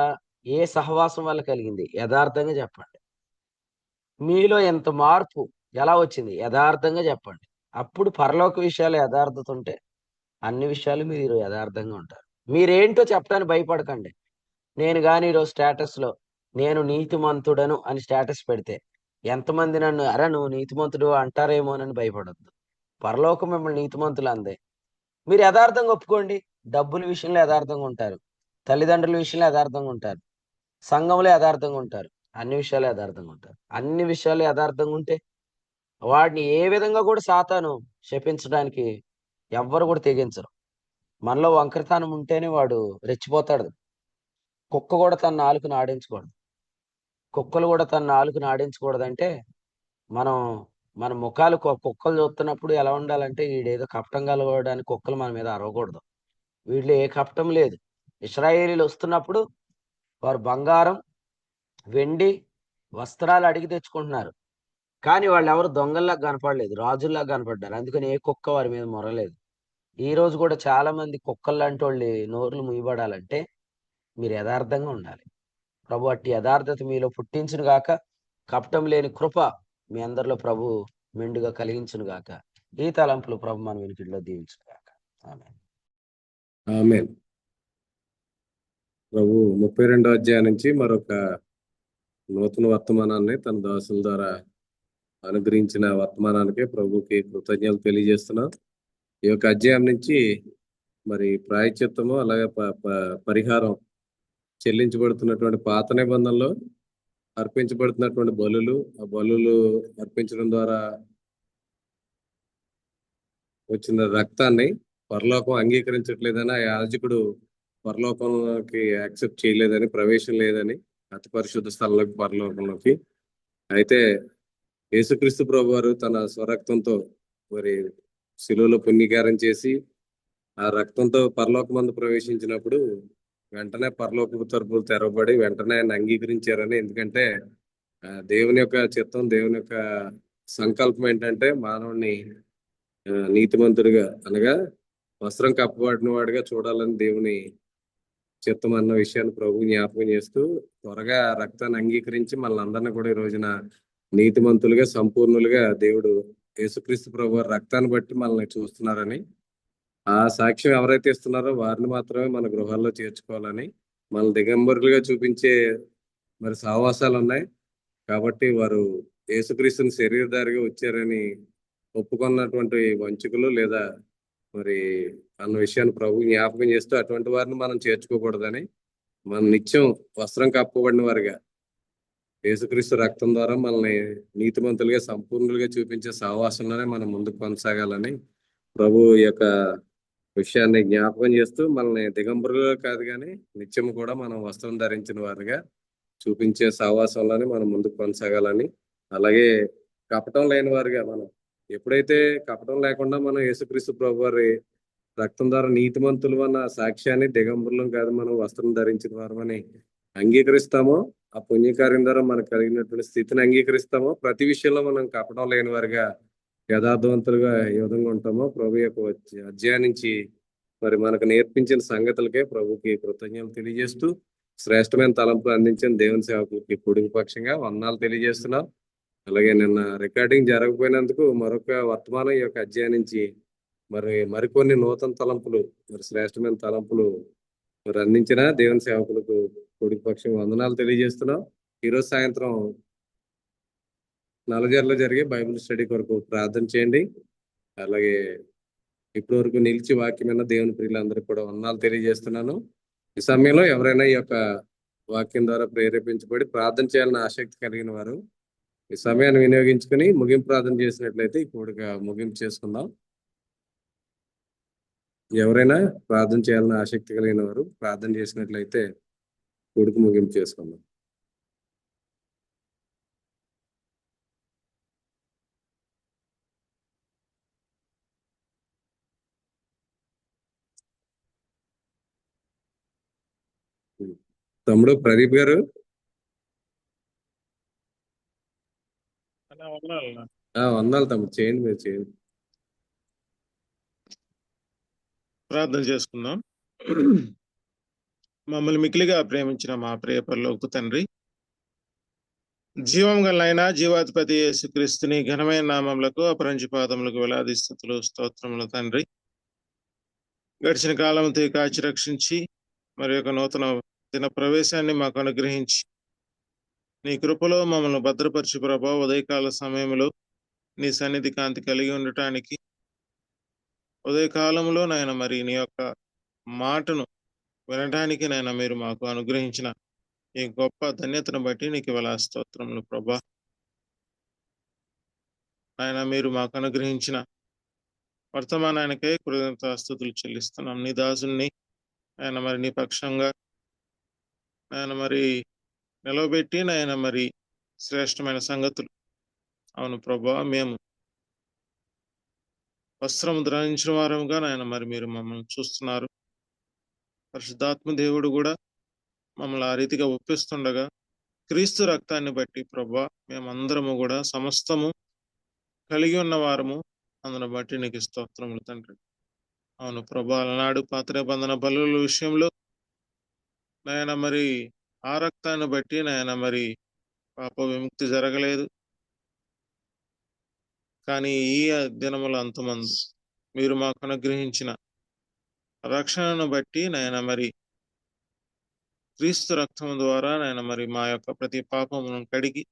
ఏ సహవాసం వల్ల కలిగింది? యథార్థంగా చెప్పండి. మీలో ఎంత మార్పు ఎలా వచ్చింది? యథార్థంగా చెప్పండి. అప్పుడు పరలోక విషయాలు యథార్థత ఉంటే అన్ని విషయాలు మీరు యథార్థంగా ఉంటారు. మీరేంటో చెప్పడానికి భయపడకండి. నేను కానీ ఈరోజు స్టేటస్లో నేను నీతిమంతుడను అని స్టేటస్ పెడితే ఎంతమంది నన్ను అరే నువ్వు నీతిమంతుడు అంటారేమోనని భయపడద్దు. పరలోకం మిమ్మల్ని నీతిమంతులు అందే. మీరు యథార్థంగా ఒప్పుకోండి. డబ్బుల విషయంలో యథార్థంగా ఉంటారు, తల్లిదండ్రుల విషయంలో యథార్థంగా ఉంటారు, సంఘంలో యథార్థంగా ఉంటారు, అన్ని విషయాలు యథార్థంగా ఉంటారు. అన్ని విషయాలు యథార్థంగా ఉంటే వాడిని ఏ విధంగా కూడా సాతాను శపించడానికి ఎవ్వరు కూడా తెగించరు. మనలో వంకరతనం ఉంటేనే వాడు రెచ్చిపోతాడు. కుక్క కూడా తన నాలుకను ఆడించకూడదు. కుక్కలు కూడా తన నాలుకను ఆడించకూడదంటే మనం మన ముఖాలు కుక్కలు చూస్తున్నప్పుడు ఎలా ఉండాలంటే వీడేదో కపటం కలగడానికి కుక్కలు మన మీద అరవకూడదు. వీళ్ళు ఏ కపటం లేదు. ఇశ్రాయేలీలు వస్తున్నప్పుడు వారు బంగారం, వెండి, వస్త్రాలు అడిగి తెచ్చుకుంటున్నారు. కానీ వాళ్ళు ఎవరు దొంగల్లా కనపడలేదు, రాజుల్లా కనపడ్డారు. అందుకని ఏ కుక్క వారి మీద మొరలేదు. ఈ రోజు కూడా చాలా మంది కుక్కలు లాంటి వాళ్ళు నోర్లు ముయ్యబడాలంటే మీరు యథార్థంగా ఉండాలి. ప్రభు అట్టి యథార్థత మీలో పుట్టించును గాక. కపటం లేని కృప మీ అందరిలో ప్రభు మెండుగా కలిగించును గాక. ఈ తలంపులు ప్రభు మన వెనుకలో దీవించును గాక. ఆమేన్. ఆమేన్. ప్రభు 32వ అధ్యాయం నుంచి మరొక నూతన వర్తమానాన్ని తన దాసుల ద్వారా అనుగ్రహించిన వర్తమానానికి ప్రభుకి కృతజ్ఞతలు తెలియజేస్తున్నాం. ఈ యొక్క అధ్యాయం నుంచి మరి ప్రాయశ్చిత్తము అలాగే పరిహారం చెల్లించబడుతున్నటువంటి పాత నిబంధనలో అర్పించబడుతున్నటువంటి బలులు, ఆ బలులు అర్పించడం ద్వారా వచ్చిన రక్తాన్ని పరలోకం అంగీకరించట్లేదని, ఆ యాజకుడు పరలోకంలోకి యాక్సెప్ట్ చేయలేదని, ప్రవేశం లేదని అతి పరిశుద్ధ స్థలంలోకి పరలోకంలోకి. అయితే యేసుక్రీస్తు ప్రభు వారు తన స్వరక్తంతో మరి శిలువలో పుణ్యకారం చేసి ఆ రక్తంతో పరలోకమందు ప్రవేశించినప్పుడు వెంటనే పరలోకపు తలుపులు తెరవబడి వెంటనే ఆయన అంగీకరించారని. ఎందుకంటే దేవుని యొక్క చిత్తం, దేవుని యొక్క సంకల్పం ఏంటంటే మానవుని నీతిమంతుడిగా అనగా వస్త్రం కప్పబడిన వాడిగా చూడాలని దేవుని చిత్తం అన్న విషయాన్ని ప్రభు జ్ఞాపకం చేస్తూ త్వరగా రక్తాన్ని అంగీకరించి మనందరినీ కూడా ఈ రోజున నీతిమంతులుగా, సంపూర్ణులుగా దేవుడు యేసుక్రీస్తు ప్రభు వారి రక్తాన్ని బట్టి మనల్ని చూస్తున్నారని, ఆ సాక్ష్యం ఎవరైతే ఇస్తున్నారో వారిని మాత్రమే మన గృహాల్లో చేర్చుకోవాలని, మన దిగంబరులుగా చూపించే మరి సహవాసాలు ఉన్నాయి. కాబట్టి వారు యేసుక్రీస్తుని శరీరధారిగా వచ్చారని ఒప్పుకున్నటువంటి వంచకులు లేదా మరి అన్న విషయాన్ని ప్రభు జ్ఞాపకం చేస్తూ అటువంటి వారిని మనం చేర్చుకోకూడదని, మనం నిత్యం వస్త్రం కప్పబడిన వారిగా యేసుక్రీస్తు రక్తం ద్వారా మనల్ని నీతిమంతులుగా, సంపూర్ణులుగా చూపించే సహవాసంలోనే మనం ముందుకు కొనసాగాలని ప్రభు ఈ యొక్క విషయాన్ని జ్ఞాపకం చేస్తూ మనల్ని దిగంబరులుగా కాదు కానీ నిత్యం కూడా మనం వస్త్రం ధరించిన వారిగా చూపించే సహవాసంలోనే మనం ముందుకు కొనసాగాలని, అలాగే కపటం లేని వారిగా మనం ఎప్పుడైతే కపటం లేకుండా మనం యేసుక్రీస్తు ప్రభు వారి రక్తం ద్వారా నీతిమంతులు అన్న సాక్ష్యాన్ని దిగంబరులం కాదు మనం వస్త్రం ధరించిన వారమని అంగీకరిస్తామో, ఆ పుణ్యకార్యం ద్వారా మనకు కలిగినటువంటి స్థితిని అంగీకరిస్తామో, ప్రతి విషయంలో మనం కపటం లేని వారిగా యథార్థవంతులుగా ఏ విధంగా ఉంటామో ప్రభు యొక్క అధ్యాయం నుంచి మరి మనకు నేర్పించిన సంగతులకే ప్రభుకి కృతజ్ఞతలు తెలియజేస్తూ శ్రేష్టమైన తలంపులు అందించిన దేవుని సేవకులకి పొడుగు పక్షంగా వందనాలు తెలియజేస్తున్నాం. అలాగే నిన్న రికార్డింగ్ జరగకపోయినందుకు మరొక వర్తమానం ఈ యొక్క అధ్యాయం నుంచి మరికొన్ని నూతన తలంపులు, మరి శ్రేష్టమైన తలంపులు మరి అందించిన దేవుని సేవకులకు పొడుగు పక్షంగా వందనాలు తెలియజేస్తున్నాం. ఈరోజు సాయంత్రం నల్లజర్లో జరిగే బైబిల్ స్టడీ కొరకు ప్రార్థన చేయండి. అలాగే ఇప్పటి వరకు నిలిచి వాక్యమైన దేవుని ప్రియులందరికీ కూడా వందనాలు తెలియజేస్తున్నాను. ఈ సమయంలో ఎవరైనా ఈ యొక్క వాక్యం ద్వారా ప్రేరేపించబడి ప్రార్థన చేయాలని ఆసక్తి కలిగిన వారు ఈ సమయాన్ని వినియోగించుకుని ముగింపు ప్రార్థన చేసినట్లయితే ఇప్పుడు ముగింపు చేసుకుందాం. ఎవరైనా ప్రార్థన చేయాలని ఆసక్తి కలిగిన వారు ప్రార్థన చేసినట్లయితే కొడుకు ముగింపు చేసుకుందాం. తమ్ముడు ప్రదీప్ గారు వందనాలు తమ్ముడు, చేయండి, మీరు చేయండి. ప్రార్థన చేసుకుందాం. మమ్మల్ని మిక్కిలిగా ప్రేమించిన మా ప్రియ పరలోక తండ్రి, జీవం గలైన జీవాధిపతి యేసుక్రీస్తుని ఘనమైన నామములకు అపరంజి పాదములకు వేలాది స్తుతులు స్తోత్రములు తండ్రి. గడిచిన కాలంతో కాచి రక్షించి మరి యొక్క నూతన దిన ప్రవేశాన్ని మాకు అనుగ్రహించి నీ కృపలో మమ్మల్ని భద్రపరిచి ప్రభా, ఉదయకాల సమయంలో నీ సన్నిధి కాంతి కలిగి ఉండటానికి ఉదయకాలంలో నాయన మరి నీ యొక్క మాటను వినడానికి నాయన మీరు మాకు అనుగ్రహించిన ఈ గొప్ప ధన్యతను బట్టి నీకు ఇవాళ స్తోత్రములు ప్రభా. ఆయన మీరు మాకు అనుగ్రహించిన వర్తమానానికై కృతజ్ఞతాస్తుతులు చెల్లిస్తున్నాం. నీ దాసుని ఆయన మరి నీ పక్షంగా ఆయన మరి నిలవబెట్టి నాయన మరి శ్రేష్టమైన సంగతులు, అవును ప్రభా, మేము వస్త్రం ధరించిన వారంగా నాయన మరి మీరు మమ్మల్ని చూస్తున్నారు. పరిశుద్ధాత్మ దేవుడు కూడా మమ్మల్ని ఆ రీతిగా ఒప్పిస్తుండగా క్రీస్తు రక్తాన్ని బట్టి ప్రభా మేమందరము కూడా సమస్తము కలిగి ఉన్న వారము, అందును బట్టి నీకు స్తోత్రములు తండ్రి. అవును ప్రభా, అలనాడు పాత నిబంధన బలుల విషయంలో నాయన మరి ఆ రక్తాన్ని బట్టి నాయన మరి పాప విముక్తి జరగలేదు. కానీ ఈ దినముల అంతమందు మీరు మాకు అనుగ్రహించిన రక్షణను బట్టి నాయన మరి క్రీస్తు రక్తం ద్వారా నాయన మరి మా యొక్క ప్రతి పాపమును కడిగి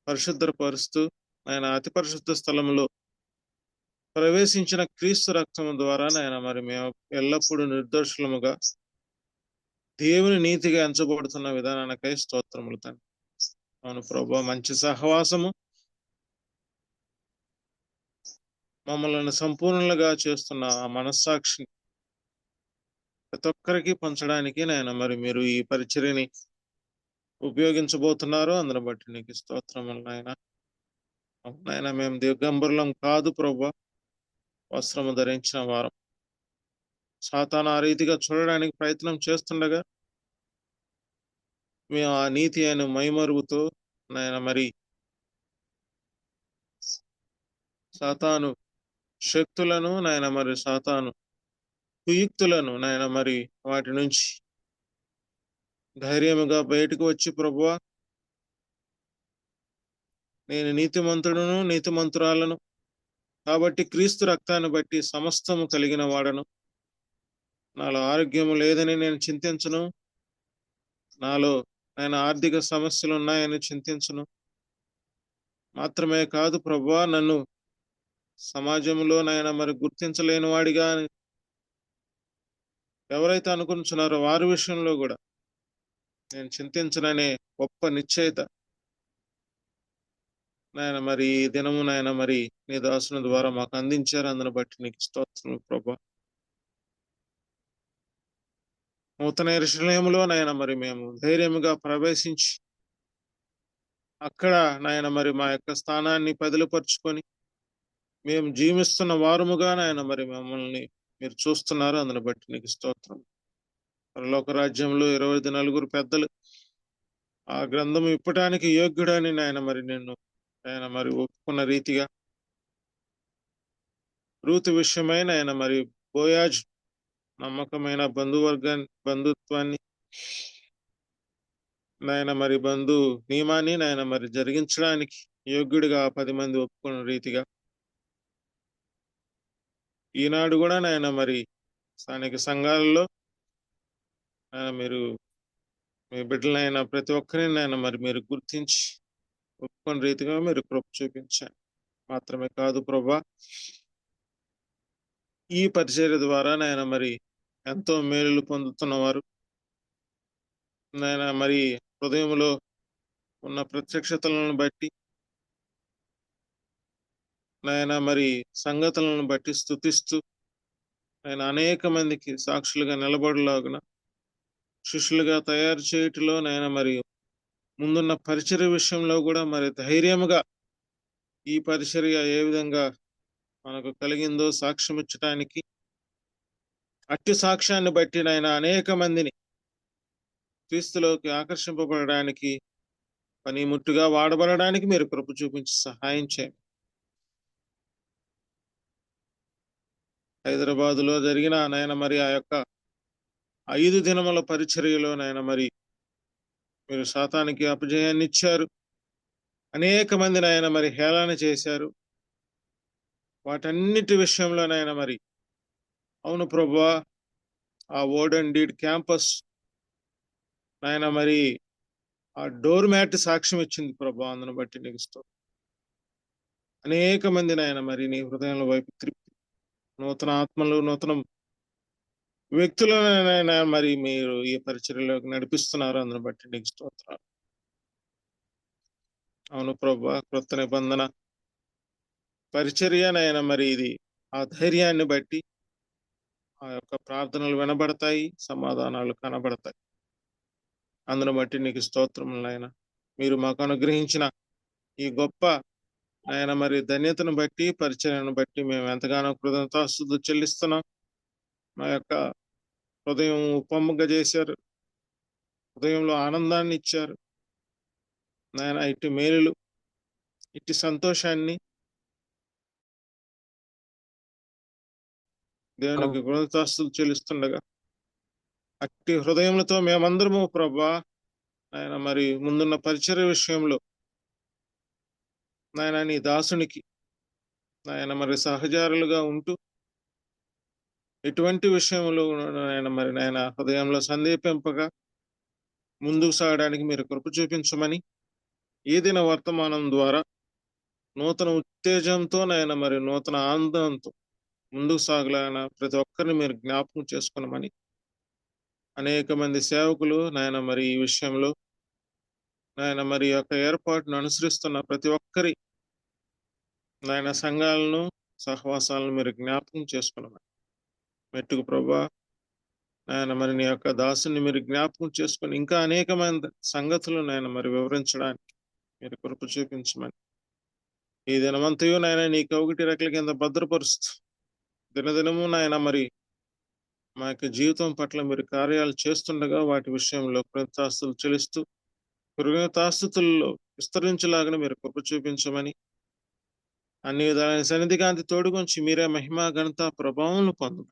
పరిశుద్ధపరుస్తూ ఆయన అతి పరిశుద్ధ స్థలంలో ప్రవేశించిన క్రీస్తు రక్తము ద్వారా నాయన మరి మేము ఎల్లప్పుడూ నిర్దోషులముగా దేవుని నీతిగా ఎంచబడుతున్న విధానానికై స్తోత్రములు తండ్రి. అవును ప్రభా, మంచి సహవాసము మమ్మల్ని సంపూర్ణంగా చేస్తున్న ఆ మనస్సాక్షిని ప్రతి ఒక్కరికి పంచడానికి నాయన మరి మీరు ఈ పరిచర్యని ఉపయోగించబోతున్నారు. అందును బట్టి నీకు స్తోత్రములు నాయన. నాయన మేము దిగంబరులం కాదు ప్రభా, వస్త్రము ధరించిన వారం. సాతాను ఆ రీతిగా చూడడానికి ప్రయత్నం చేస్తుండగా మేము ఆ నీతి అయిన మైమరుగుతో నాయన మరి సాతాను శక్తులను నాయన మరి సాతాను కుయుక్తులను నాయన మరి వాటి నుంచి ధైర్యముగా బయటకు వచ్చి ప్రభువా, నేను నీతిమంతుడును నీతిమంతురాలను కాబట్టి క్రీస్తు రక్తాన్ని బట్టి సమస్తము కలిగిన వాడను. నాలో ఆరోగ్యము లేదని నేను చింతించను, నాలో ఆయన ఆర్థిక సమస్యలు ఉన్నాయని చింతించను. మాత్రమే కాదు ప్రభువా, నన్ను సమాజంలో నాయన మరి గుర్తించలేని వాడిగా ఎవరైతే అనుకుంటున్నారో వారి విషయంలో కూడా నేను చింతించననే గొప్ప నిశ్చయిత నాయన మరి ఈ దినము నాయన మరి నీ దాసుని ద్వారా మాకు అందించారు. అందును బట్టి నీకు స్తోత్రం ప్రభా. నూతన యెరూషలేములో నాయన మరి మేము ధైర్యముగా ప్రవేశించి అక్కడ నాయన మరి మా యొక్క స్థానాన్ని పదిలపరుచుకొని మేము జీవిస్తున్న వారముగా నాయన మరి మమ్మల్ని మీరు చూస్తున్నారు. అందుని బట్టి నీకు స్తోత్రం. పరలోక రాజ్యంలో 24 పెద్దలు ఆ గ్రంథం ఇప్పటానికి యోగ్యుడని నాయన మరి నిన్ను ఆయన మరి ఒప్పుకున్న రీతిగా రూతు విషయమై నాయన మరి బోయాజ్ నమ్మకమైన బంధుత్వాన్ని నాయన మరి నియమాన్ని నాయన మరి జరిగించడానికి యోగ్యుడిగా 10 మంది ఒప్పుకున్న రీతిగా ఈనాడు కూడా నాయన మరి స్థానిక సంఘాలలో మీరు మీ బిడ్డలైన ప్రతి ఒక్కరిని నాయన మరి మీరు గుర్తించి ఒప్పుకున్న రీతిగా మీరు కృప చూపించారు. మాత్రమే కాదు ప్రభా, ఈ పరిచర్య ద్వారా నాయన మరి ఎంతో మేలులు పొందుతున్నవారు నాయన మరి హృదయంలో ఉన్న ప్రత్యక్షతలను బట్టి నాయన మరి సంగతులను బట్టి స్తుతిస్తూ ఆయన అనేక మందికి సాక్షులుగా నిలబడలాగున శిష్యులుగా తయారు చేయటంలో నాయన మరి ముందున్న పరిచర్య విషయంలో కూడా మరి ధైర్యముగా ఈ పరిచర్య ఏ విధంగా మనకు కలిగిందో సాక్ష్యం ఇచ్చడానికి, అట్టి సాక్ష్యాన్ని బట్టి నాయన అనేక మందిని క్రీస్తులోకి ఆకర్షింపబడడానికి పనిముట్టుగా వాడబడడానికి మీరు కృప చూపించి సహాయం చేయండి. హైదరాబాదులో జరిగిన నాయన మరి ఆ యొక్క 5 దినముల పరిచర్యలో నాయన మరి మీరు సాతానికి అపజయాన్ని ఇచ్చారు. అనేక మంది నాయన మరి హేళన చేశారు. వాటన్నిటి విషయంలో నాయన మరి అవును ప్రభువా, ఆ వర్డ్ అండ్ డీడ్ క్యాంపస్ నాయన మరి ఆ డోర్ మ్యాట్ సాక్ష్యం ఇచ్చింది ప్రభా. అందును బట్టి నీకు స్తోత్రం. అనేక మంది నాయన మరి నీ హృదయంలో వైపు త్రిప్పి నూతన ఆత్మలు నూతన వ్యక్తులనైనా మరి మీరు ఈ పరిచర్యలోకి నడిపిస్తున్నారు. అందును బట్టి నీకు స్తోత్రాలు. అవును ప్రభా, క్రొత్త నిబంధన పరిచర్యనైనా మరి ఇది ఆ ధైర్యాన్ని బట్టి ఆ యొక్క ప్రార్థనలు వినబడతాయి, సమాధానాలు కనబడతాయి. అందును బట్టి నీకు స్తోత్రములు నాయన. మీరు మాకు అనుగ్రహించిన ఈ గొప్ప నాయన మరి ధన్యతను బట్టి పరిచర్యను బట్టి మేము ఎంతగానో కృతజ్ఞతాస్తుతులు చెల్లిస్తున్నాం. మా యొక్క హృదయం ఉప్పొంగ చేశారు, హృదయంలో ఆనందాన్ని ఇచ్చారు నాయన. ఇట్టి మేలులు, ఇట్టి సంతోషాన్ని దేవునికి కృతజ్ఞతాస్తుతులు చెల్లిస్తుండగా అట్టి హృదయములతో మేమందరము ప్రభా నాయన మరి ముందున్న పరిచర్య విషయంలో నాయన నీ దాసునికి నాయన మరి సహచారులుగా ఉంటూ ఎటువంటి విషయంలో నాయన మరి నాయన హృదయంలో సందేహింపగా ముందుకు సాగడానికి మీరు కృప చూపించమని, ఏదైనా వర్తమానం ద్వారా నూతన ఉత్తేజంతో నాయన మరి నూతన ఆనందంతో ముందుకు సాగలాగిన ప్రతి ఒక్కరిని మీరు జ్ఞాపకం చేసుకున్నామని, అనేక మంది సేవకులు నాయన మరి ఈ విషయంలో నాయన మరి యొక్క ఏర్పాటును అనుసరిస్తున్న ప్రతి ఒక్కరి నాయన సంఘాలను సహవాసాలను మీరు జ్ఞాపకం చేసుకున్నామని, మెట్టుకు ప్రభా నాయన మరి నీ యొక్క దాసుని మీరు జ్ఞాపకం చేసుకుని ఇంకా అనేకమైన సంగతులు నాయన మరి వివరించడానికి మీరు కృప చూపించమని, ఈ దినమంతయు నాయన నీ కౌగిటి రెక్కల కింద భద్రపరుస్తూ దినదినము నాయన మరి మా యొక్క జీవితం పట్ల మీరు కార్యాలు చేస్తుండగా వాటి విషయంలో కృతజ్ఞతాస్తుతులు చెల్లిస్తూ కృతజ్ఞతాస్తుతుల్లో విస్తరించలాగా మీరు కృప చూపించమని, అన్ని విధాలైన సన్నిధికాంతి తోడుకొంచి మీరే మహిమ ఘనత ప్రభావం పొందు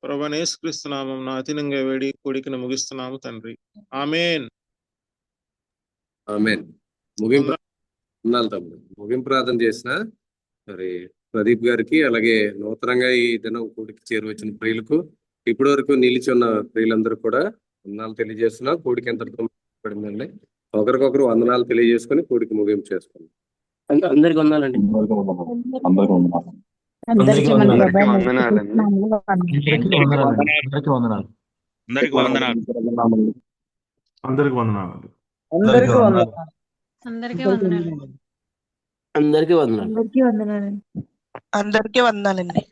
ప్రభువైన యేసుక్రీస్తు నామమున అతినంగా వేడి కూడికను ముగిస్తున్నాము తండ్రి. ఆమేన్. ఆమేన్. ముగింపు ప్రార్థన చేసిన మరి ప్రదీప్ గారికి, అలాగే నూతనంగా ఈ దినం కూడికి చేరువచ్చిన ప్రియులకు, ఇప్పటి వరకు నిలిచి ఉన్న ప్రియులందరూ కూడా వందనాలు తెలియజేస్తున్నా. కూడికి ఎంతటితో పడిందండి. ఒకరికొకరు వందనాలు తెలియజేసుకుని కూడికి ముగింపు చేసుకున్నాం. అందరికి వందాలండి. అందరికీ వందనాలు. అందరికీ వందనాలండి.